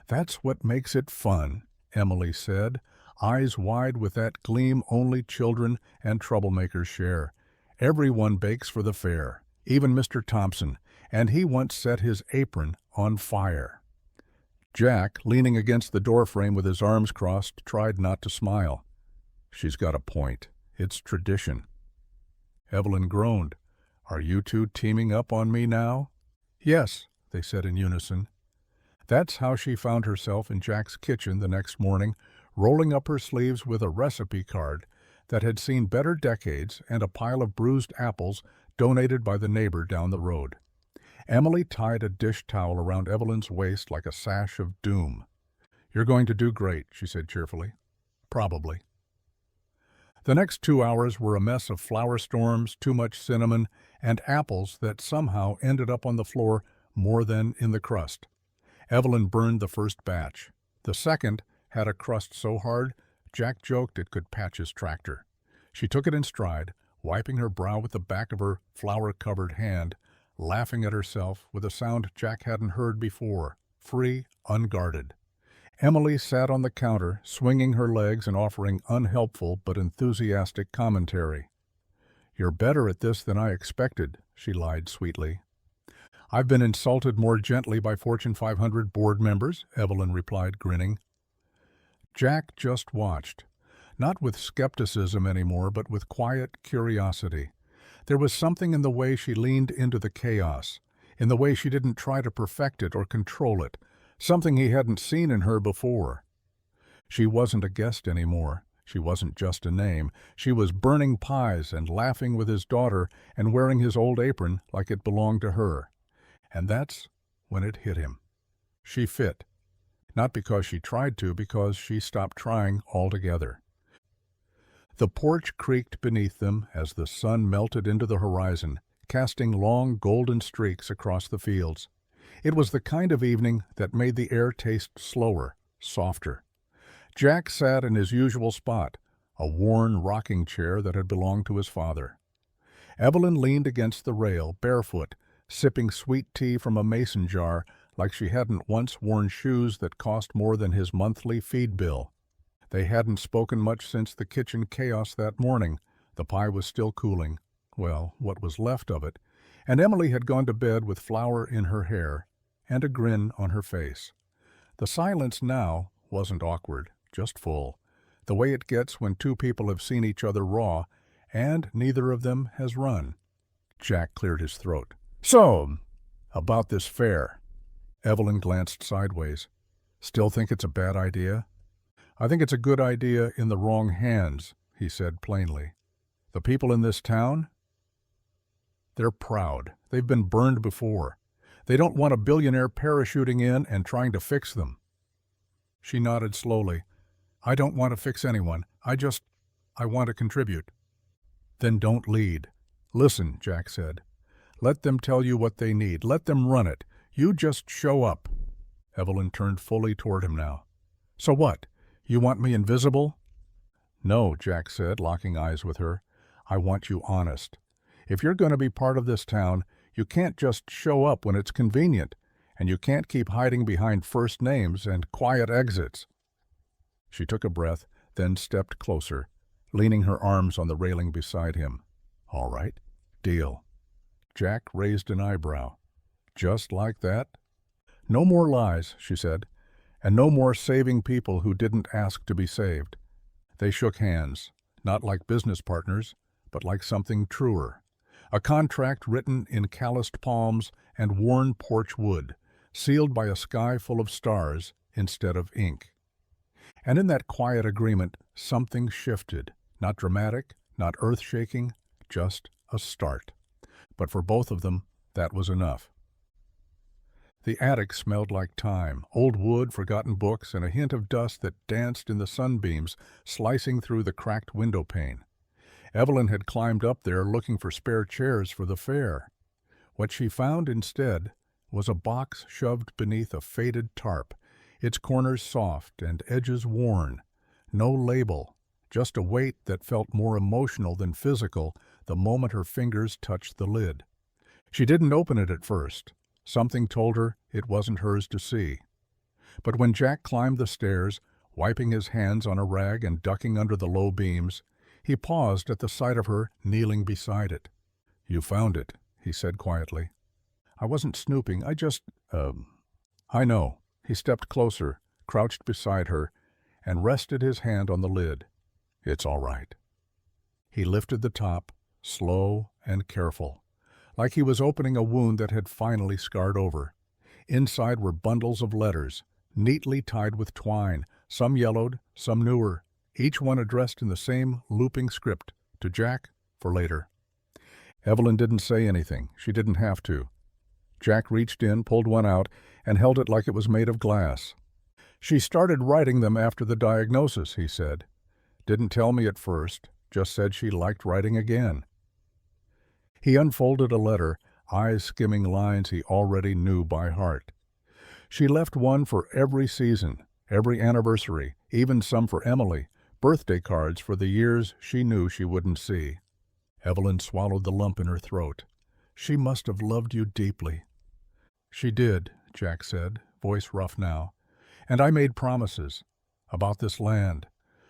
"That's what makes it fun," Emily said, eyes wide with that gleam only children and troublemakers share. "Everyone bakes for the fair, even Mr. Thompson, and he once set his apron on fire." Jack, leaning against the doorframe with his arms crossed, tried not to smile. "She's got a point. It's tradition." Evelyn groaned. "Are you two teaming up on me now?" "Yes," they said in unison. That's how she found herself in Jack's kitchen the next morning, rolling up her sleeves with a recipe card that had seen better decades and a pile of bruised apples donated by the neighbor down the road. Emily tied a dish towel around Evelyn's waist like a sash of doom. "You're going to do great," she said cheerfully. "Probably." The next 2 hours were a mess of flour storms, too much cinnamon, and apples that somehow ended up on the floor more than in the crust. Evelyn burned the first batch. The second had a crust so hard, Jack joked it could patch his tractor. She took it in stride, wiping her brow with the back of her flour-covered hand, laughing at herself with a sound Jack hadn't heard before, free, unguarded. Emily sat on the counter, swinging her legs and offering unhelpful but enthusiastic commentary. "You're better at this than I expected," she lied sweetly. "I've been insulted more gently by Fortune 500 board members," Evelyn replied, grinning. Jack just watched, not with skepticism anymore, but with quiet curiosity. There was something in the way she leaned into the chaos, in the way she didn't try to perfect it or control it, something he hadn't seen in her before. She wasn't a guest anymore. She wasn't just a name. She was burning pies and laughing with his daughter and wearing his old apron like it belonged to her. And that's when it hit him. She fit. Not because she tried to, because she stopped trying altogether. The porch creaked beneath them as the sun melted into the horizon, casting long golden streaks across the fields. It was the kind of evening that made the air taste slower, softer. Jack sat in his usual spot, a worn rocking chair that had belonged to his father. Evelyn leaned against the rail, barefoot, sipping sweet tea from a mason jar like she hadn't once worn shoes that cost more than his monthly feed bill. They hadn't spoken much since the kitchen chaos that morning. The pie was still cooling, well, what was left of it, and Emily had gone to bed with flour in her hair and a grin on her face. The silence now wasn't awkward, just full, the way it gets when two people have seen each other raw and neither of them has run. Jack cleared his throat. "So, about this fair." Evelyn glanced sideways. "Still think it's a bad idea?" "I think it's a good idea in the wrong hands," he said plainly. "The people in this town? They're proud. They've been burned before. They don't want a billionaire parachuting in and trying to fix them." She nodded slowly. "I don't want to fix anyone. I want to contribute." "Then don't lead." "Listen," Jack said. "Let them tell you what they need. Let them run it. You just show up." Evelyn turned fully toward him now. "So what? You want me invisible?" "No," Jack said, locking eyes with her. "I want you honest. If you're going to be part of this town, you can't just show up when it's convenient, and you can't keep hiding behind first names and quiet exits." She took a breath, then stepped closer, leaning her arms on the railing beside him. "All right, deal." Jack raised an eyebrow. "Just like that?" "No more lies," she said, "and no more saving people who didn't ask to be saved." They shook hands, not like business partners, but like something truer. A contract written in calloused palms and worn porch wood, sealed by a sky full of stars instead of ink. And in that quiet agreement, something shifted. Not dramatic, not earth-shaking, just a start. But for both of them, that was enough. The attic smelled like time, old wood, forgotten books, and a hint of dust that danced in the sunbeams, slicing through the cracked window pane. Evelyn had climbed up there looking for spare chairs for the fair. What she found instead was a box shoved beneath a faded tarp, its corners soft and edges worn. No label, just a weight that felt more emotional than physical the moment her fingers touched the lid. She didn't open it at first. Something told her it wasn't hers to see. But when Jack climbed the stairs, wiping his hands on a rag and ducking under the low beams, he paused at the sight of her kneeling beside it. "You found it," he said quietly. "I wasn't snooping. I know." He stepped closer, crouched beside her, and rested his hand on the lid. "It's all right." He lifted the top, slow and careful, like he was opening a wound that had finally scarred over. Inside were bundles of letters, neatly tied with twine, some yellowed, some newer, each one addressed in the same looping script, to Jack, for later. Evelyn didn't say anything. She didn't have to. Jack reached in, pulled one out, and held it like it was made of glass. "She started writing them after the diagnosis," he said. "Didn't tell me at first, just said she liked writing again." He unfolded a letter, eyes skimming lines he already knew by heart. She left one for every season, every anniversary, even some for Emily, birthday cards for the years she knew she wouldn't see. Evelyn swallowed the lump in her throat. "She must have loved you deeply." "She did," Jack said, voice rough now. "And I made promises. About this land.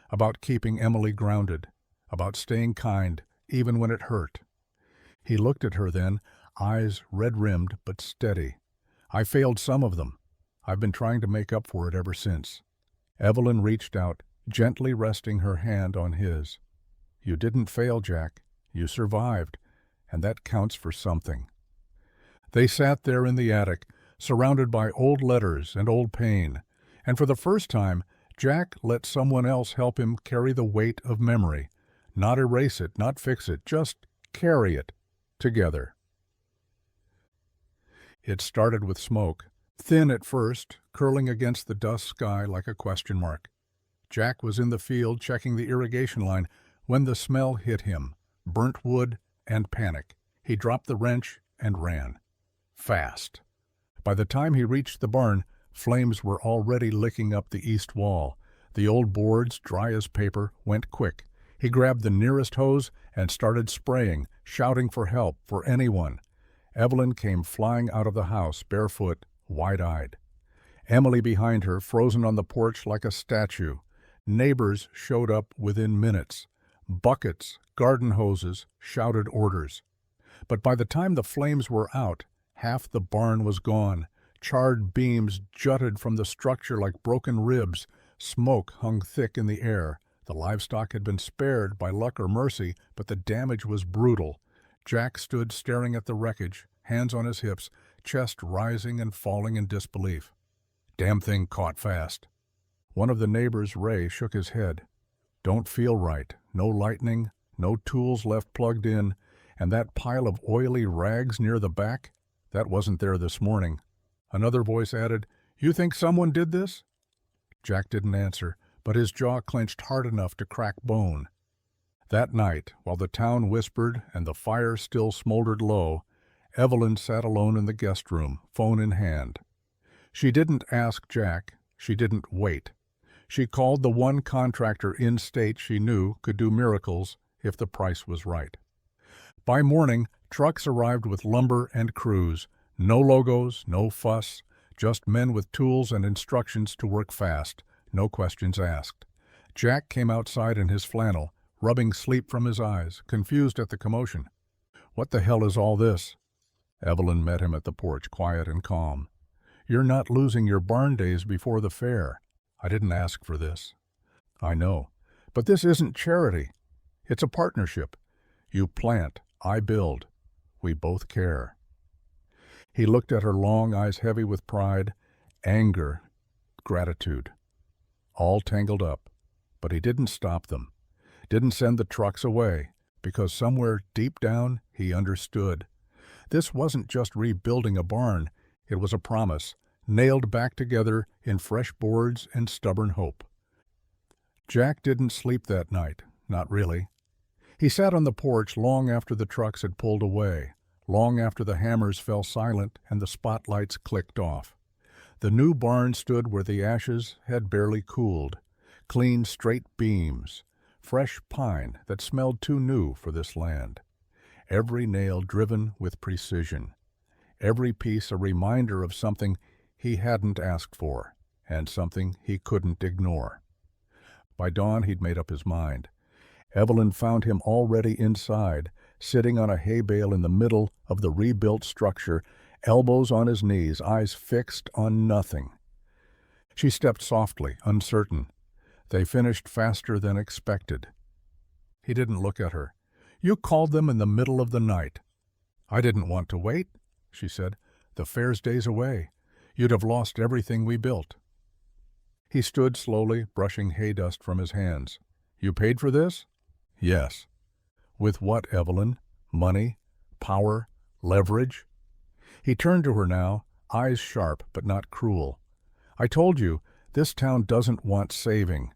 About keeping Emily grounded. About staying kind, even when it hurt." He looked at her then, eyes red-rimmed but steady. "I failed some of them. I've been trying to make up for it ever since." Evelyn reached out, gently resting her hand on his. "You didn't fail, Jack. You survived, and that counts for something." They sat there in the attic, surrounded by old letters and old pain, and for the first time, Jack let someone else help him carry the weight of memory. Not erase it, not fix it, just carry it, together. It started with smoke, thin at first, curling against the dusk sky like a question mark. Jack was in the field checking the irrigation line when the smell hit him, burnt wood and panic. He dropped the wrench and ran. Fast. By the time he reached the barn, flames were already licking up the east wall. The old boards, dry as paper, went quick. He grabbed the nearest hose and started spraying, shouting for help, for anyone. Evelyn came flying out of the house, barefoot, wide-eyed. Emily behind her, frozen on the porch like a statue. Neighbors showed up within minutes. Buckets, garden hoses, shouted orders. But by the time the flames were out, half the barn was gone. Charred beams jutted from the structure like broken ribs. Smoke hung thick in the air. The livestock had been spared by luck or mercy, but the damage was brutal. Jack stood staring at the wreckage, hands on his hips, chest rising and falling in disbelief. "Damn thing caught fast." One of the neighbors, Ray, shook his head. "Don't feel right. No lightning, no tools left plugged in, and that pile of oily rags near the back, that wasn't there this morning." Another voice added, "You think someone did this?" Jack didn't answer, but his jaw clenched hard enough to crack bone. That night, while the town whispered and the fire still smoldered low, Evelyn sat alone in the guest room, phone in hand. She didn't ask Jack. She didn't wait. She called the one contractor in state she knew could do miracles if the price was right. By morning, trucks arrived with lumber and crews. No logos, no fuss, just men with tools and instructions to work fast, no questions asked. Jack came outside in his flannel, rubbing sleep from his eyes, confused at the commotion. "What the hell is all this?" Evelyn met him at the porch, quiet and calm. "You're not losing your barn days before the fair. I didn't ask for this." "I know. But this isn't charity. It's a partnership. You plant, I build. We both care." He looked at her long eyes heavy with pride, anger, gratitude. All tangled up. But he didn't stop them. Didn't send the trucks away, because somewhere deep down he understood. This wasn't just rebuilding a barn. It was a promise, nailed back together in fresh boards and stubborn hope. Jack didn't sleep that night, not really. He sat on the porch long after the trucks had pulled away, long after the hammers fell silent and the spotlights clicked off. The new barn stood where the ashes had barely cooled, clean straight beams, fresh pine that smelled too new for this land. Every nail driven with precision. Every piece a reminder of something he hadn't asked for, and something he couldn't ignore. By dawn he'd made up his mind. Evelyn found him already inside, sitting on a hay bale in the middle of the rebuilt structure, elbows on his knees, eyes fixed on nothing. She stepped softly, uncertain. They finished faster than expected. He didn't look at her. "You called them in the middle of the night." "I didn't want to wait," she said. "The fair's days away. You'd have lost everything we built." He stood slowly, brushing hay dust from his hands. "You paid for this?" "Yes." "With what, Evelyn? Money? Power? Leverage?" He turned to her now, eyes sharp but not cruel. "I told you, this town doesn't want saving."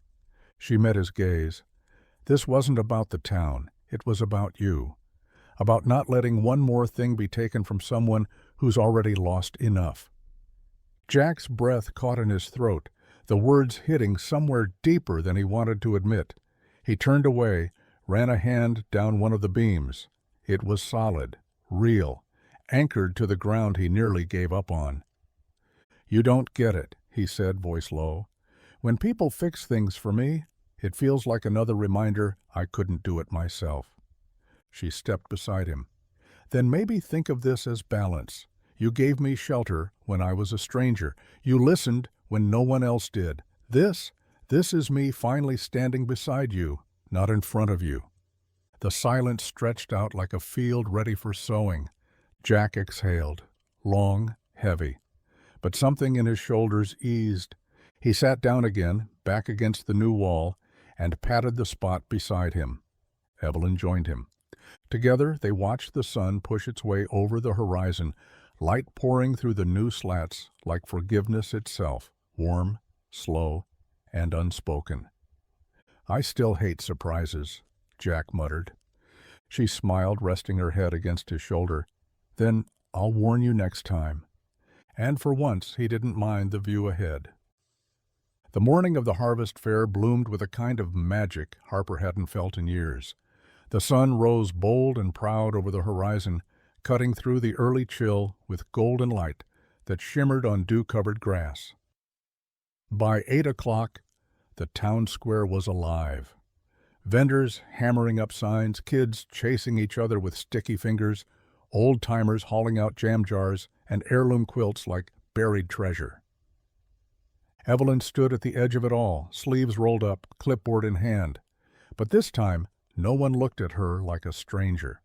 She met his gaze. "This wasn't about the town. It was about you. About not letting one more thing be taken from someone who's already lost enough." Jack's breath caught in his throat, the words hitting somewhere deeper than he wanted to admit. He turned away, ran a hand down one of the beams. It was solid, real, anchored to the ground he nearly gave up on. "You don't get it," he said, voice low. "When people fix things for me, it feels like another reminder I couldn't do it myself." She stepped beside him. "Then maybe think of this as balance. You gave me shelter when I was a stranger. You listened when no one else did. This is me finally standing beside you, not in front of you." The silence stretched out like a field ready for sowing. Jack exhaled, long, heavy. But something in his shoulders eased. He sat down again, back against the new wall, and patted the spot beside him. Evelyn joined him. Together they watched the sun push its way over the horizon, light pouring through the new slats like forgiveness itself, warm, slow, and unspoken. "I still hate surprises," Jack muttered. She smiled, resting her head against his shoulder. "Then I'll warn you next time." And for once he didn't mind the view ahead. The morning of the harvest fair bloomed with a kind of magic Harper hadn't felt in years. The sun rose bold and proud over the horizon, cutting through the early chill with golden light that shimmered on dew-covered grass. By 8 o'clock, the town square was alive. Vendors hammering up signs, kids chasing each other with sticky fingers, old-timers hauling out jam jars and heirloom quilts like buried treasure. Evelyn stood at the edge of it all, sleeves rolled up, clipboard in hand. But this time, no one looked at her like a stranger.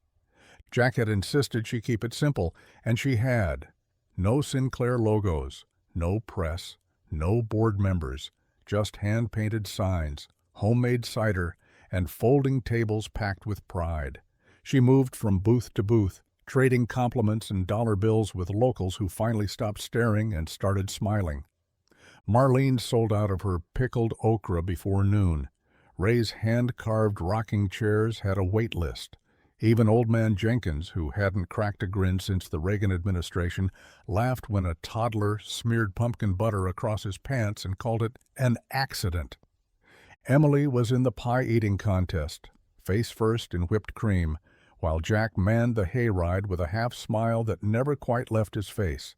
Jack had insisted she keep it simple, and she had. No Sinclair logos, no press, no board members, just hand-painted signs, homemade cider, and folding tables packed with pride. She moved from booth to booth, trading compliments and dollar bills with locals who finally stopped staring and started smiling. Marlene sold out of her pickled okra before noon. Ray's hand-carved rocking chairs had a wait list. Even old man Jenkins, who hadn't cracked a grin since the Reagan administration, laughed when a toddler smeared pumpkin butter across his pants and called it an accident. Emily was in the pie-eating contest, face first in whipped cream, while Jack manned the hayride with a half-smile that never quite left his face.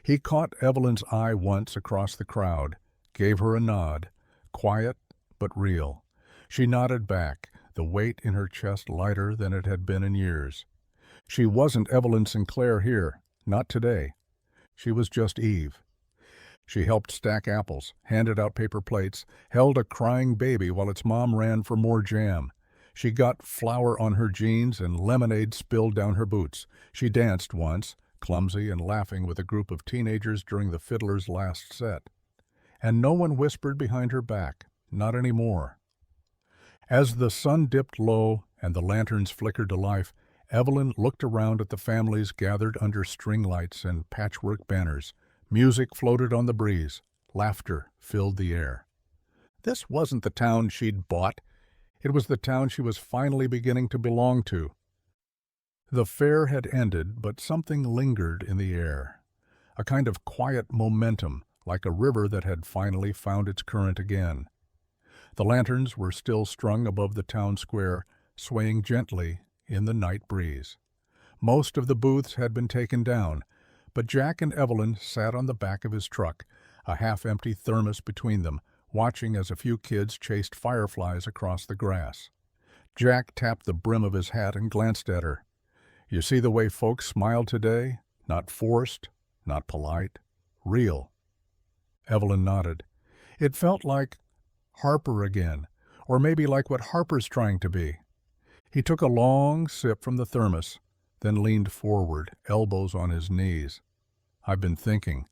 He caught Evelyn's eye once across the crowd, gave her a nod, quiet but real. She nodded back, the weight in her chest lighter than it had been in years. She wasn't Evelyn Sinclair here, not today. She was just Eve. She helped stack apples, handed out paper plates, held a crying baby while its mom ran for more jam. She got flour on her jeans and lemonade spilled down her boots. She danced once, clumsy and laughing with a group of teenagers during the fiddler's last set. And no one whispered behind her back, not anymore. As the sun dipped low and the lanterns flickered to life, Evelyn looked around at the families gathered under string lights and patchwork banners. Music floated on the breeze. Laughter filled the air. This wasn't the town she'd bought. It was the town she was finally beginning to belong to. The fair had ended, but something lingered in the air. A kind of quiet momentum, like a river that had finally found its current again. The lanterns were still strung above the town square, swaying gently in the night breeze. Most of the booths had been taken down, but Jack and Evelyn sat on the back of his truck, a half-empty thermos between them, watching as a few kids chased fireflies across the grass. Jack tapped the brim of his hat and glanced at her. "You see the way folks smiled today? Not forced, not polite, real." Evelyn nodded. It felt like Harper again, or maybe like what Harper's trying to be. He took a long sip from the thermos, then leaned forward, elbows on his knees. "I've been thinking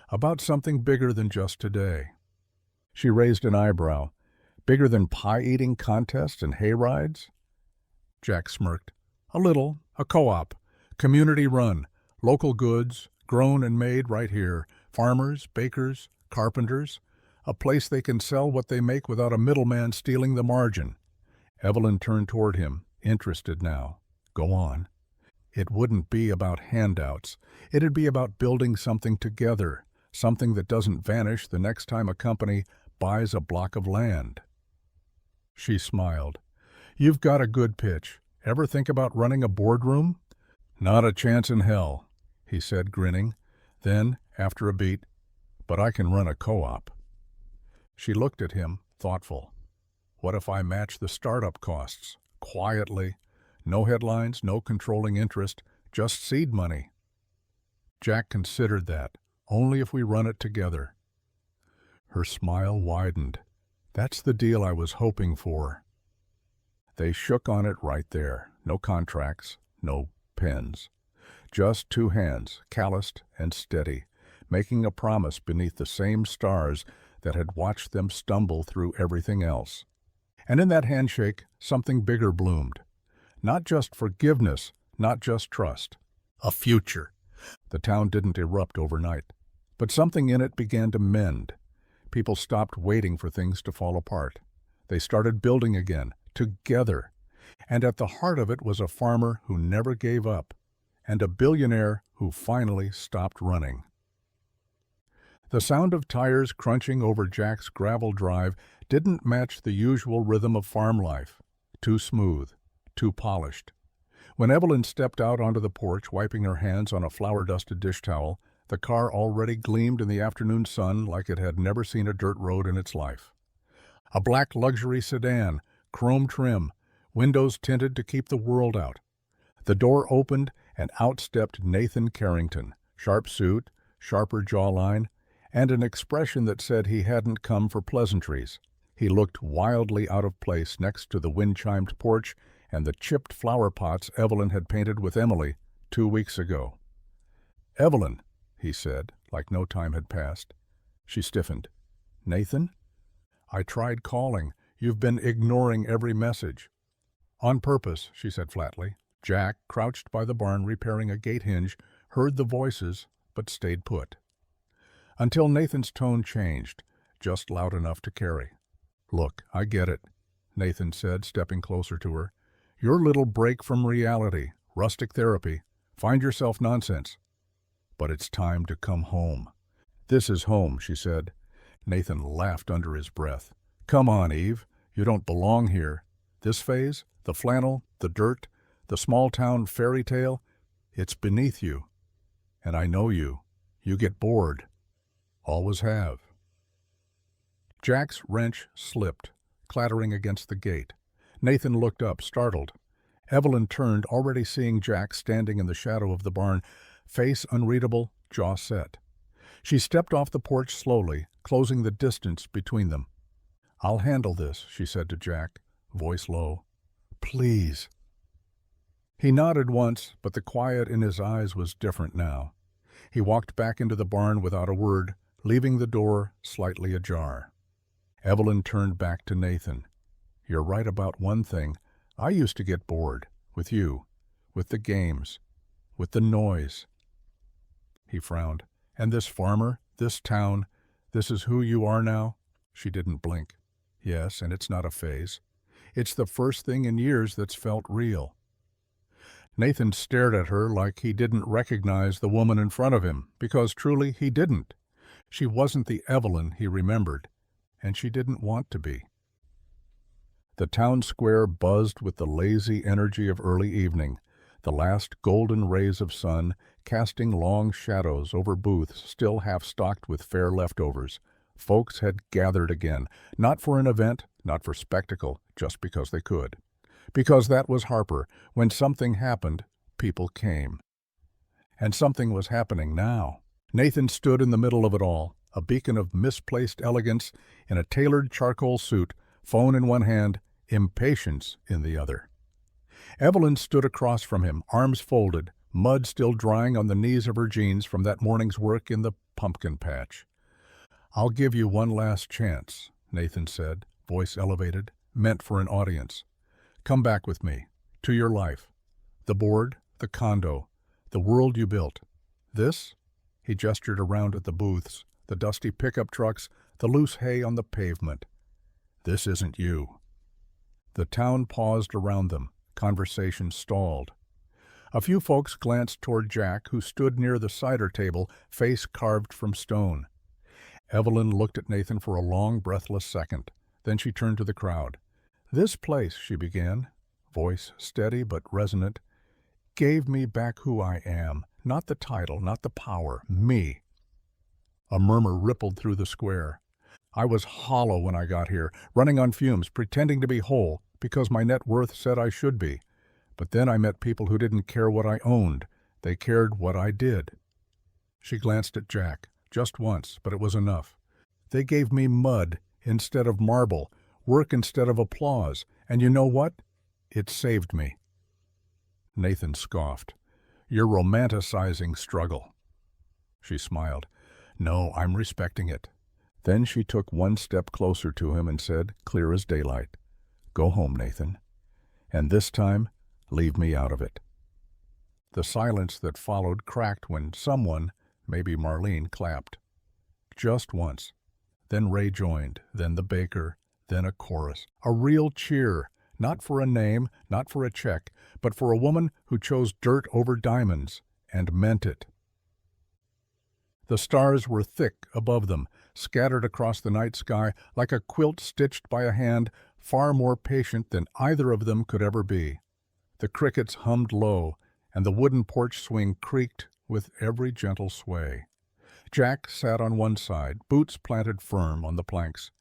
about something bigger than just today." She raised an eyebrow. Bigger than pie-eating contests and hayrides? Jack smirked. A little. A co-op. Community run. Local goods, grown and made right here. Farmers, bakers, carpenters. A place they can sell what they make without a middleman stealing the margin. Evelyn turned toward him, interested now. Go on. It wouldn't be about handouts. It'd be about building something together, something that doesn't vanish the next time a company buys a block of land. She smiled. You've got a good pitch. Ever think about running a boardroom? Not a chance in hell, he said, grinning. Then, after a beat, but I can run a co-op. She looked at him, thoughtful. What if I match the startup costs? Quietly. No headlines, no controlling interest, just seed money. Jack considered that, only if we run it together. Her smile widened. That's the deal I was hoping for. They shook on it right there. No contracts, no pens. Just two hands, calloused and steady, making a promise beneath the same stars that had watched them stumble through everything else. And in that handshake, something bigger bloomed. Not just forgiveness, not just trust. A future. The town didn't erupt overnight, but something in it began to mend. People stopped waiting for things to fall apart. They started building again, together. And at the heart of it was a farmer who never gave up, and a billionaire who finally stopped running. The sound of tires crunching over Jack's gravel drive didn't match the usual rhythm of farm life. Too smooth, too polished. When Evelyn stepped out onto the porch, wiping her hands on a flour-dusted dish towel, the car already gleamed in the afternoon sun like it had never seen a dirt road in its life. A black luxury sedan, chrome trim, windows tinted to keep the world out. The door opened and out stepped Nathan Carrington, sharp suit, sharper jawline, and an expression that said he hadn't come for pleasantries. He looked wildly out of place next to the wind-chimed porch and the chipped flower pots Evelyn had painted with Emily 2 weeks ago. "Evelyn," he said, like no time had passed. She stiffened. "Nathan?" "I tried calling. You've been ignoring every message." "On purpose," she said flatly. Jack, crouched by the barn repairing a gate hinge, heard the voices, but stayed put. Until Nathan's tone changed, just loud enough to carry. "Look, I get it," Nathan said, stepping closer to her. "Your little break from reality, rustic therapy, find yourself nonsense. But it's time to come home." "This is home," she said. Nathan laughed under his breath. "Come on, Eve. You don't belong here. This phase, the flannel, the dirt, the small-town fairy tale, it's beneath you. And I know you. You get bored. Always have." Jack's wrench slipped, clattering against the gate. Nathan looked up, startled. Evelyn turned, already seeing Jack standing in the shadow of the barn, face unreadable, jaw set. She stepped off the porch slowly, closing the distance between them. "I'll handle this," she said to Jack, voice low. "Please." He nodded once, but the quiet in his eyes was different now. He walked back into the barn without a word, leaving the door slightly ajar. Evelyn turned back to Nathan. "You're right about one thing. I used to get bored. With you. With the games. With the noise." He frowned. "And this farmer, this town, this is who you are now?" She didn't blink. "Yes, and it's not a phase. It's the first thing in years that's felt real." Nathan stared at her like he didn't recognize the woman in front of him, because truly he didn't. She wasn't the Evelyn he remembered, and she didn't want to be. The town square buzzed with the lazy energy of early evening, the last golden rays of sun casting long shadows over booths still half-stocked with fare leftovers. Folks had gathered again, not for an event, not for spectacle, just because they could. Because that was Harper. When something happened, people came. And something was happening now. Nathan stood in the middle of it all, a beacon of misplaced elegance in a tailored charcoal suit, phone in one hand, impatience in the other. Evelyn stood across from him, arms folded, mud still drying on the knees of her jeans from that morning's work in the pumpkin patch. "I'll give you one last chance," Nathan said, voice elevated, meant for an audience. "Come back with me, to your life. The board, the condo, the world you built. This?" He gestured around at the booths, the dusty pickup trucks, the loose hay on the pavement. "This isn't you." The town paused around them. Conversation stalled. A few folks glanced toward Jack, who stood near the cider table, face carved from stone. Evelyn looked at Nathan for a long, breathless second. Then she turned to the crowd. "This place," she began, voice steady but resonant, "gave me back who I am. Not the title, not the power. Me." A murmur rippled through the square. "I was hollow when I got here, running on fumes, pretending to be whole, because my net worth said I should be. But then I met people who didn't care what I owned. They cared what I did." She glanced at Jack, just once, but it was enough. "They gave me mud instead of marble, work instead of applause, and you know what? It saved me." Nathan scoffed. "You're romanticizing struggle." She smiled. "No, I'm respecting it." Then she took one step closer to him and said, clear as daylight, "Go home, Nathan. And this time, leave me out of it." The silence that followed cracked when someone, maybe Marlene, clapped. Just once. Then Ray joined, then the baker, then a chorus. A real cheer, not for a name, not for a check, but for a woman who chose dirt over diamonds, and meant it. The stars were thick above them, scattered across the night sky like a quilt stitched by a hand far more patient than either of them could ever be. The crickets hummed low, and the wooden porch swing creaked with every gentle sway. Jack sat on one side, boots planted firm on the planks.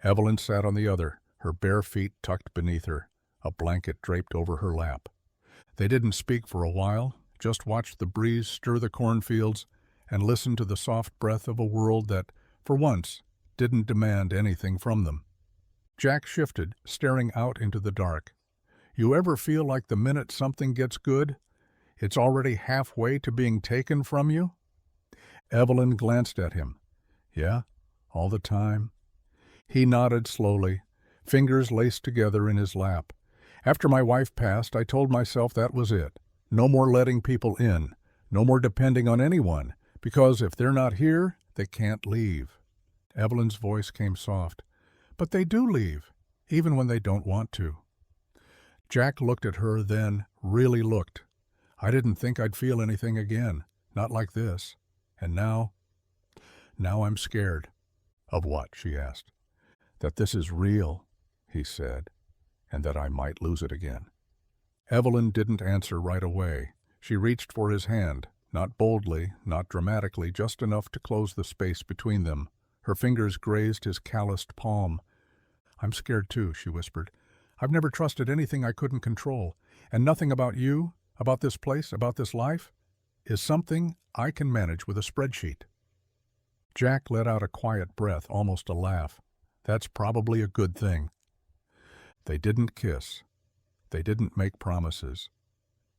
Evelyn sat on the other, her bare feet tucked beneath her, a blanket draped over her lap. They didn't speak for a while, just watched the breeze stir the cornfields and listened to the soft breath of a world that, for once, didn't demand anything from them. Jack shifted, staring out into the dark. "You ever feel like the minute something gets good, it's already halfway to being taken from you?" Evelyn glanced at him. "Yeah, all the time." He nodded slowly, fingers laced together in his lap. "After my wife passed, I told myself that was it. No more letting people in, no more depending on anyone, because if they're not here, they can't leave." Evelyn's voice came soft. "But they do leave, even when they don't want to." Jack looked at her, then really looked. "I didn't think I'd feel anything again, not like this. And now I'm scared." "Of what?" she asked. "That this is real," he said, "and that I might lose it again." Evelyn didn't answer right away. She reached for his hand, not boldly, not dramatically, just enough to close the space between them. Her fingers grazed his calloused palm. "I'm scared too," she whispered. "I've never trusted anything I couldn't control, and nothing about you, about this place, about this life, is something I can manage with a spreadsheet." Jack let out a quiet breath, almost a laugh. "That's probably a good thing." They didn't kiss. They didn't make promises.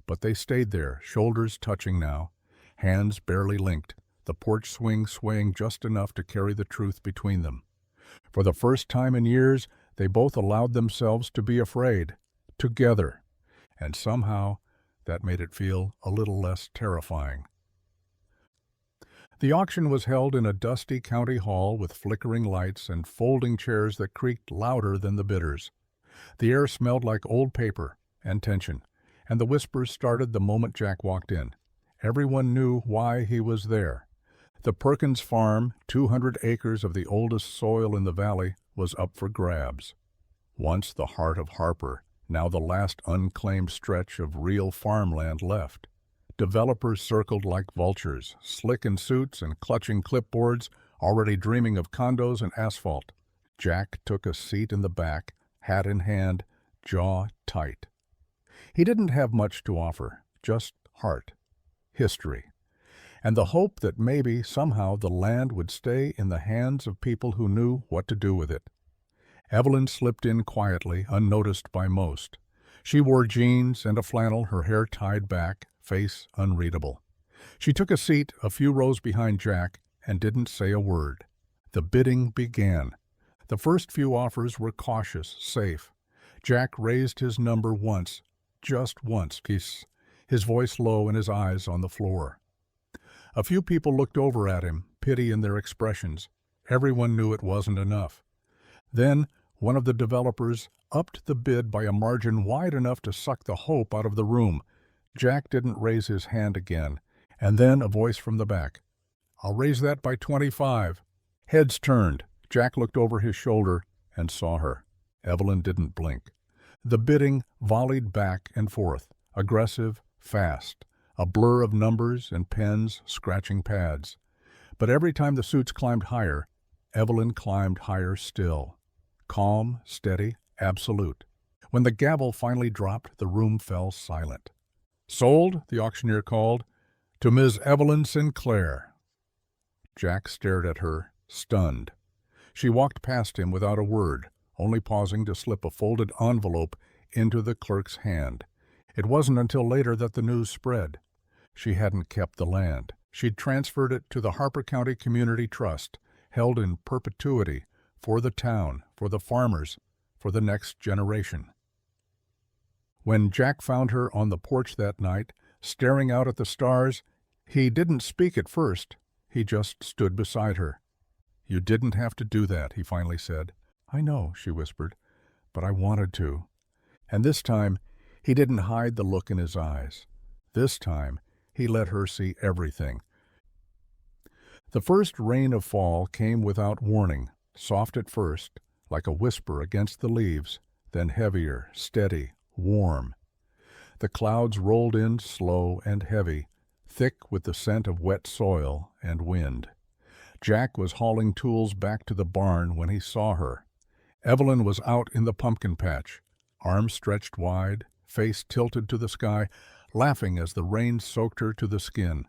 But they stayed there, shoulders touching now, hands barely linked, the porch swing swaying just enough to carry the truth between them. For the first time in years, they both allowed themselves to be afraid, together, and somehow that made it feel a little less terrifying. The auction was held in a dusty county hall with flickering lights and folding chairs that creaked louder than the bidders. The air smelled like old paper and tension, and the whispers started the moment Jack walked in. Everyone knew why he was there. The Perkins farm, 200 acres of the oldest soil in the valley, was up for grabs. Once the heart of Harper, now the last unclaimed stretch of real farmland left. Developers circled like vultures, slick in suits and clutching clipboards, already dreaming of condos and asphalt. Jack took a seat in the back, hat in hand, jaw tight. He didn't have much to offer, just heart, history, and the hope that maybe, somehow, the land would stay in the hands of people who knew what to do with it. Evelyn slipped in quietly, unnoticed by most. She wore jeans and a flannel, her hair tied back, face unreadable. She took a seat a few rows behind Jack and didn't say a word. The bidding began. The first few offers were cautious, safe. Jack raised his number once, just once, his voice low and his eyes on the floor. A few people looked over at him, pity in their expressions. Everyone knew it wasn't enough. Then one of the developers upped the bid by a margin wide enough to suck the hope out of the room. Jack didn't raise his hand again, and then a voice from the back. "I'll raise that by 25. Heads turned. Jack looked over his shoulder and saw her. Evelyn didn't blink. The bidding volleyed back and forth, aggressive, fast, a blur of numbers and pens scratching pads. But every time the suits climbed higher, Evelyn climbed higher still. Calm, steady, absolute. When the gavel finally dropped, the room fell silent. "Sold," the auctioneer called, "to Ms. Evelyn Sinclair." Jack stared at her, stunned. She walked past him without a word, only pausing to slip a folded envelope into the clerk's hand. It wasn't until later that the news spread. She hadn't kept the land. She'd transferred it to the Harper County Community Trust, held in perpetuity, for the town, for the farmers, for the next generation. When Jack found her on the porch that night, staring out at the stars, he didn't speak at first. He just stood beside her. "You didn't have to do that," he finally said. "I know," she whispered, "but I wanted to." And this time, he didn't hide the look in his eyes. This time, he let her see everything. The first rain of fall came without warning, soft at first, like a whisper against the leaves, then heavier, steady, warm. The clouds rolled in slow and heavy, thick with the scent of wet soil and wind. Jack was hauling tools back to the barn when he saw her. Evelyn was out in the pumpkin patch, arms stretched wide, face tilted to the sky, laughing as the rain soaked her to the skin.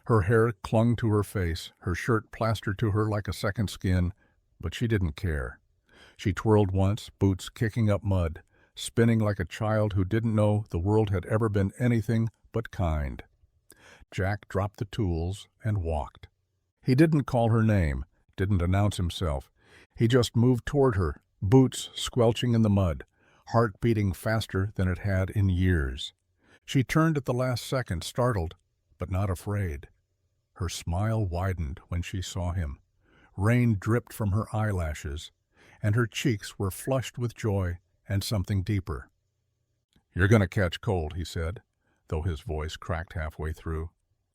Her hair clung to her face, her shirt plastered to her like a second skin, but she didn't care. She twirled once, boots kicking up mud, spinning like a child who didn't know the world had ever been anything but kind. Jack dropped the tools and walked. He didn't call her name, didn't announce himself. He just moved toward her, boots squelching in the mud, heart beating faster than it had in years. She turned at the last second, startled, but not afraid. Her smile widened when she saw him. Rain dripped from her eyelashes, and her cheeks were flushed with joy and something deeper. "You're going to catch cold," he said, though his voice cracked halfway through.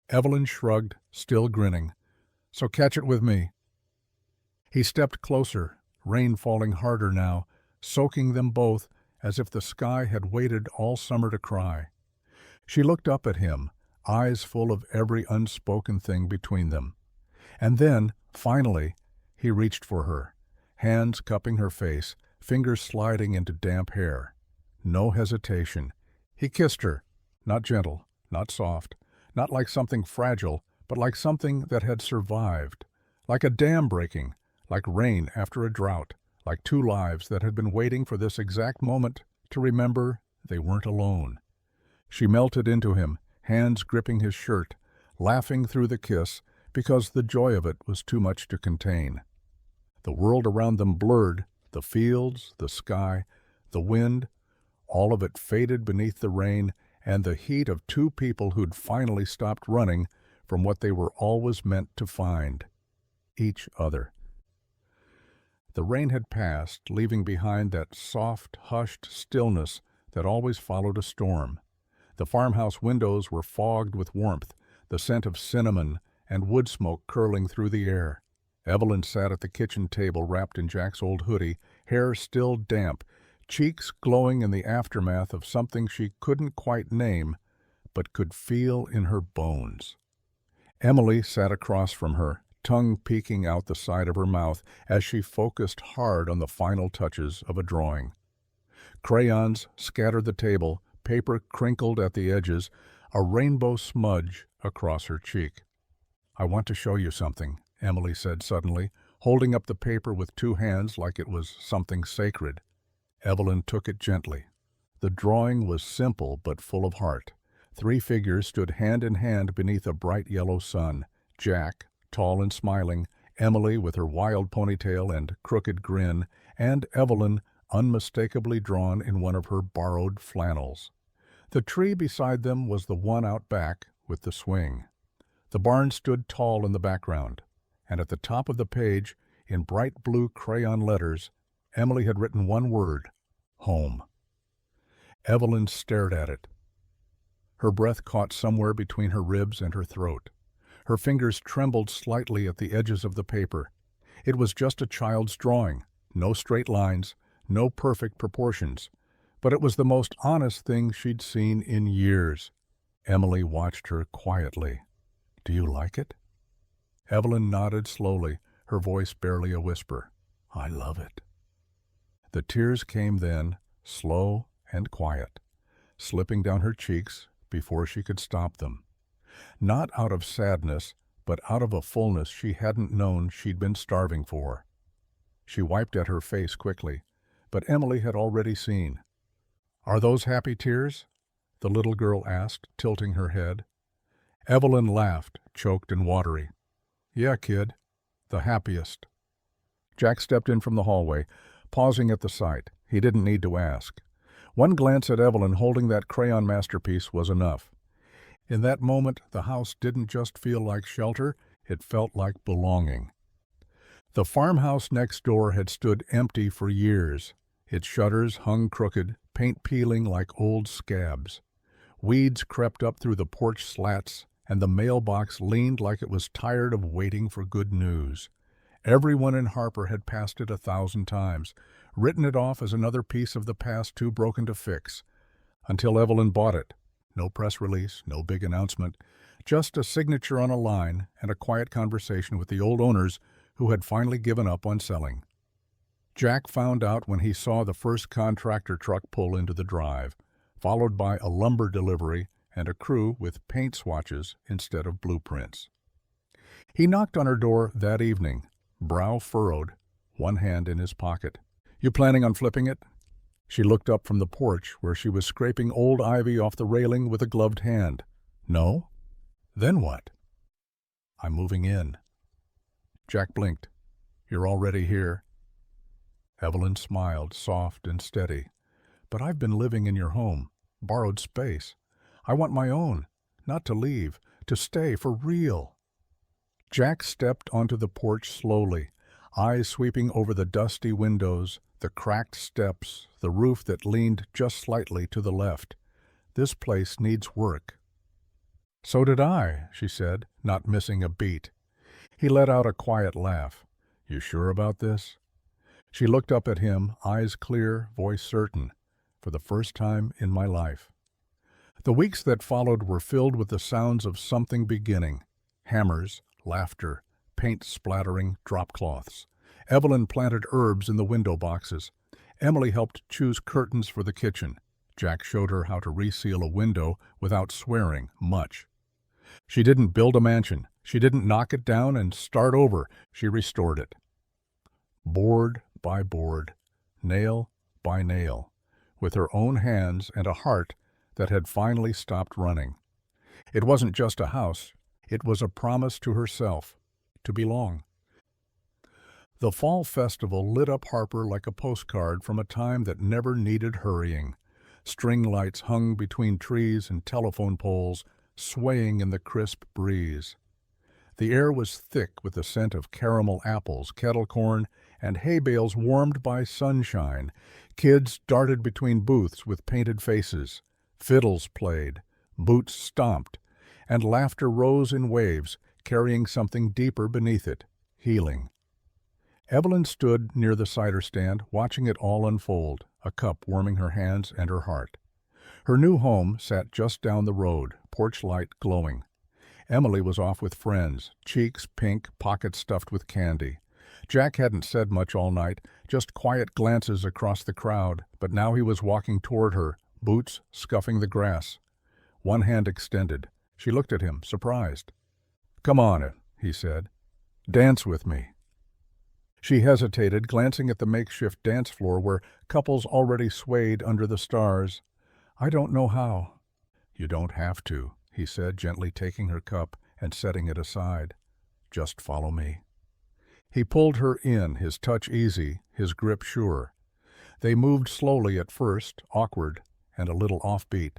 Evelyn shrugged, still grinning. "So catch it with me." He stepped closer, rain falling harder now, soaking them both as if the sky had waited all summer to cry. She looked up at him, eyes full of every unspoken thing between them. And then, finally, he reached for her, hands cupping her face, fingers sliding into damp hair. No hesitation. He kissed her, not gentle, not soft, not like something fragile, but like something that had survived, like a dam breaking, like rain after a drought, like two lives that had been waiting for this exact moment to remember they weren't alone. She melted into him, hands gripping his shirt, laughing through the kiss because the joy of it was too much to contain. The world around them blurred, the fields, the sky, the wind, all of it faded beneath the rain and the heat of two people who'd finally stopped running from what they were always meant to find, each other. The rain had passed, leaving behind that soft, hushed stillness that always followed a storm. The farmhouse windows were fogged with warmth, the scent of cinnamon and wood smoke curling through the air. Evelyn sat at the kitchen table wrapped in Jack's old hoodie, hair still damp, cheeks glowing in the aftermath of something she couldn't quite name, but could feel in her bones. Emily sat across from her, tongue peeking out the side of her mouth as she focused hard on the final touches of a drawing. Crayons scattered the table, paper crinkled at the edges, a rainbow smudge across her cheek. "I want to show you something," Emily said suddenly, holding up the paper with two hands like it was something sacred. Evelyn took it gently. The drawing was simple but full of heart. 3 figures stood hand in hand beneath a bright yellow sun. Jack, tall and smiling, Emily with her wild ponytail and crooked grin, and Evelyn unmistakably drawn in one of her borrowed flannels. The tree beside them was the one out back with the swing. The barn stood tall in the background, and at the top of the page, in bright blue crayon letters, Emily had written one word: home. Evelyn stared at it. Her breath caught somewhere between her ribs and her throat. Her fingers trembled slightly at the edges of the paper. It was just a child's drawing, no straight lines, no perfect proportions, but it was the most honest thing she'd seen in years. Emily watched her quietly. "Do you like it?" Evelyn nodded slowly, her voice barely a whisper. "I love it." The tears came then, slow and quiet, slipping down her cheeks before she could stop them. Not out of sadness, but out of a fullness she hadn't known she'd been starving for. She wiped at her face quickly, but Emily had already seen. "Are those happy tears?" the little girl asked, tilting her head. Evelyn laughed, choked and watery. "Yeah, kid, the happiest." Jack stepped in from the hallway, pausing at the sight. He didn't need to ask. One glance at Evelyn holding that crayon masterpiece was enough. In that moment, the house didn't just feel like shelter, it felt like belonging. The farmhouse next door had stood empty for years. Its shutters hung crooked, paint peeling like old scabs. Weeds crept up through the porch slats, and the mailbox leaned like it was tired of waiting for good news. Everyone in Harper had passed it 1,000 times, written it off as another piece of the past too broken to fix, until Evelyn bought it. No press release, no big announcement, just a signature on a line and a quiet conversation with the old owners who had finally given up on selling. Jack found out when he saw the first contractor truck pull into the drive, followed by a lumber delivery and a crew with paint swatches instead of blueprints. He knocked on her door that evening, brow furrowed, one hand in his pocket. "You planning on flipping it?" She looked up from the porch where she was scraping old ivy off the railing with a gloved hand. "No? Then what?" "I'm moving in." Jack blinked. "You're already here?" Evelyn smiled, soft and steady. "But I've been living in your home, borrowed space. I want my own, not to leave, to stay for real." Jack stepped onto the porch slowly, eyes sweeping over the dusty windows, the cracked steps, the roof that leaned just slightly to the left. "This place needs work." "So did I," she said, not missing a beat. He let out a quiet laugh. "You sure about this?" She looked up at him, eyes clear, voice certain. "For the first time in my life." The weeks that followed were filled with the sounds of something beginning. Hammers, laughter, paint splattering, drop cloths. Evelyn planted herbs in the window boxes. Emily helped choose curtains for the kitchen. Jack showed her how to reseal a window without swearing much. She didn't build a mansion. She didn't knock it down and start over. She restored it. Board by board, nail by nail, with her own hands and a heart that had finally stopped running. It wasn't just a house. It was a promise to herself, to belong. The fall festival lit up Harper like a postcard from a time that never needed hurrying. String lights hung between trees and telephone poles, swaying in the crisp breeze. The air was thick with the scent of caramel apples, kettle corn, and hay bales warmed by sunshine. Kids darted between booths with painted faces. Fiddles played, boots stomped, and laughter rose in waves, carrying something deeper beneath it, healing. Evelyn stood near the cider stand, watching it all unfold, a cup warming her hands and her heart. Her new home sat just down the road, porch light glowing. Emily was off with friends, cheeks pink, pockets stuffed with candy. Jack hadn't said much all night, just quiet glances across the crowd, but now he was walking toward her, boots scuffing the grass. One hand extended. She looked at him, surprised. "Come on," he said. "Dance with me." She hesitated, glancing at the makeshift dance floor where couples already swayed under the stars. "I don't know how." "You don't have to," he said, gently taking her cup and setting it aside. "Just follow me." He pulled her in, his touch easy, his grip sure. They moved slowly at first, awkward and a little offbeat,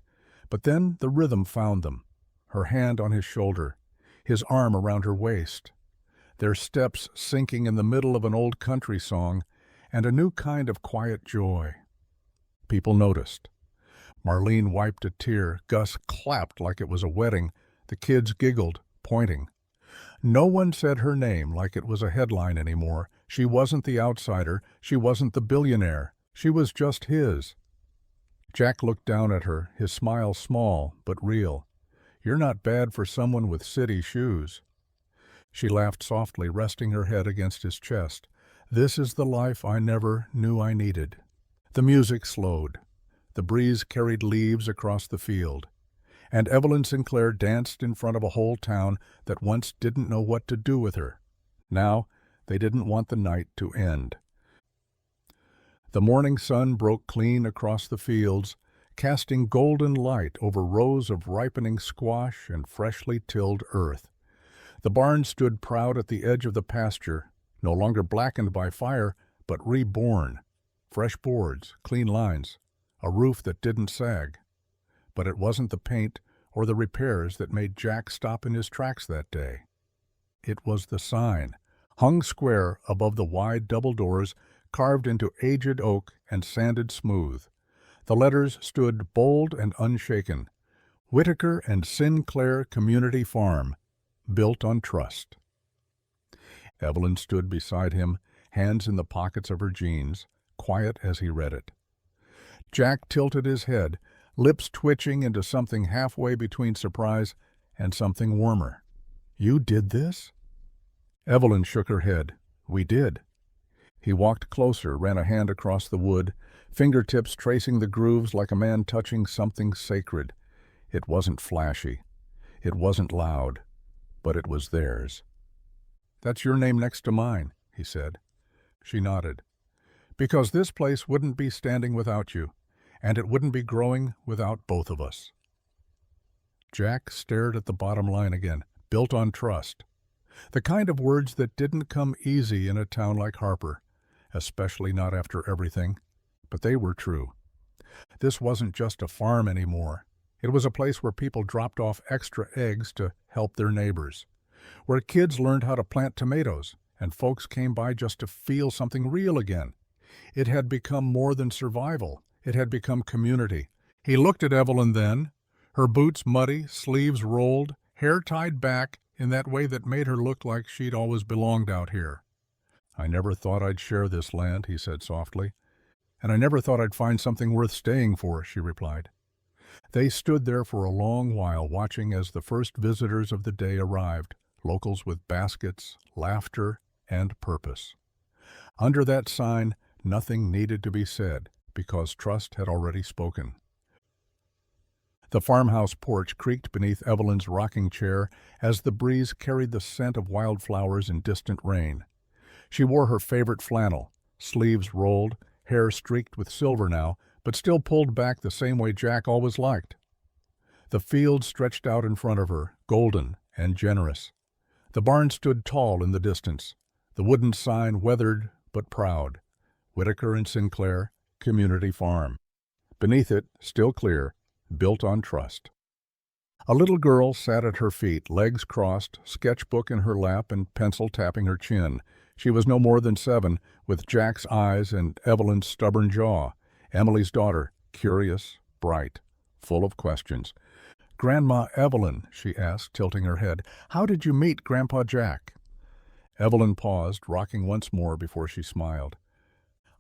but then the rhythm found them, her hand on his shoulder, his arm around her waist, their steps sinking in the middle of an old country song, and a new kind of quiet joy. People noticed. Marlene wiped a tear, Gus clapped like it was a wedding, the kids giggled, pointing. No one said her name like it was a headline anymore. She wasn't the outsider, she wasn't the billionaire, she was just his. Jack looked down at her, his smile small but real. You're not bad for someone with city shoes. She laughed softly, resting her head against his chest. This is the life I never knew I needed. The music slowed. The breeze carried leaves across the field. And Evelyn Sinclair danced in front of a whole town that once didn't know what to do with her. Now, they didn't want the night to end. The morning sun broke clean across the fields, casting golden light over rows of ripening squash and freshly tilled earth. The barn stood proud at the edge of the pasture, no longer blackened by fire, but reborn. Fresh boards, clean lines, a roof that didn't sag. But it wasn't the paint or the repairs that made Jack stop in his tracks that day. It was the sign, hung square above the wide double doors, carved into aged oak and sanded smooth. The letters stood bold and unshaken. Whitaker and Sinclair Community Farm, built on trust. Evelyn stood beside him, hands in the pockets of her jeans, quiet as he read it. Jack tilted his head, lips twitching into something halfway between surprise and something warmer. You did this? Evelyn shook her head. We did. He walked closer, ran a hand across the wood, fingertips tracing the grooves like a man touching something sacred. It wasn't flashy. It wasn't loud. But it was theirs. That's your name next to mine, he said. She nodded. Because this place wouldn't be standing without you, and it wouldn't be growing without both of us. Jack stared at the bottom line again, built on trust. The kind of words that didn't come easy in a town like Harper, especially not after everything, but they were true. This wasn't just a farm anymore. It was a place where people dropped off extra eggs to help their neighbors, where kids learned how to plant tomatoes, and folks came by just to feel something real again. It had become more than survival. It had become community. He looked at Evelyn then, her boots muddy, sleeves rolled, hair tied back in that way that made her look like she'd always belonged out here. I never thought I'd share this land, he said softly. And I never thought I'd find something worth staying for, she replied. They stood there for a long while, watching as the first visitors of the day arrived, locals with baskets, laughter, and purpose. Under that sign, nothing needed to be said, because trust had already spoken. The farmhouse porch creaked beneath Evelyn's rocking chair as the breeze carried the scent of wildflowers in distant rain. She wore her favorite flannel, sleeves rolled, hair streaked with silver now, but still pulled back the same way Jack always liked. The field stretched out in front of her, golden and generous. The barn stood tall in the distance, the wooden sign weathered but proud. Whitaker and Sinclair, Community Farm. Beneath it, still clear, built on trust. A little girl sat at her feet, legs crossed, sketchbook in her lap and pencil tapping her chin. She was no more than 7, with Jack's eyes and Evelyn's stubborn jaw. Emily's daughter, curious, bright, full of questions. "Grandma Evelyn," she asked, tilting her head, "how did you meet Grandpa Jack?" Evelyn paused, rocking once more before she smiled.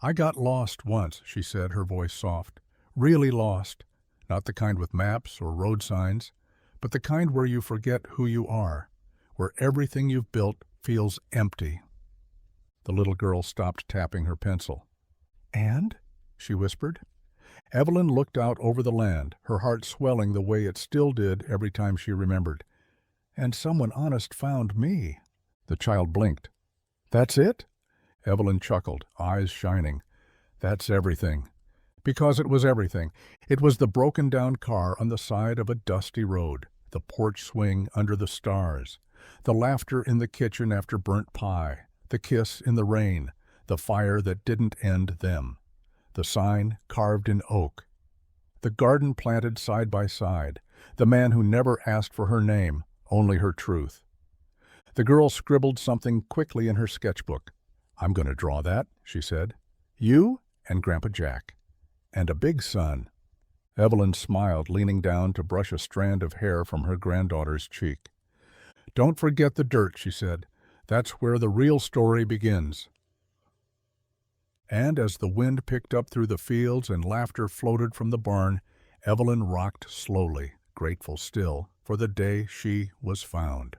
"I got lost once," she said, her voice soft. "Really lost. Not the kind with maps or road signs, but the kind where you forget who you are, where everything you've built feels empty." The little girl stopped tapping her pencil. "And?" she whispered. Evelyn looked out over the land, her heart swelling the way it still did every time she remembered. "And someone honest found me." The child blinked. "That's it?" Evelyn chuckled, eyes shining. "That's everything." Because it was everything. It was the broken-down car on the side of a dusty road, the porch swing under the stars, the laughter in the kitchen after burnt pie, the kiss in the rain, the fire that didn't end them, the sign carved in oak, the garden planted side by side, the man who never asked for her name, only her truth. The girl scribbled something quickly in her sketchbook. "I'm going to draw that," she said. "You and Grandpa Jack. And a big sun." Evelyn smiled, leaning down to brush a strand of hair from her granddaughter's cheek. "Don't forget the dirt," she said. "That's where the real story begins." And as the wind picked up through the fields and laughter floated from the barn, Evelyn rocked slowly, grateful still for the day she was found.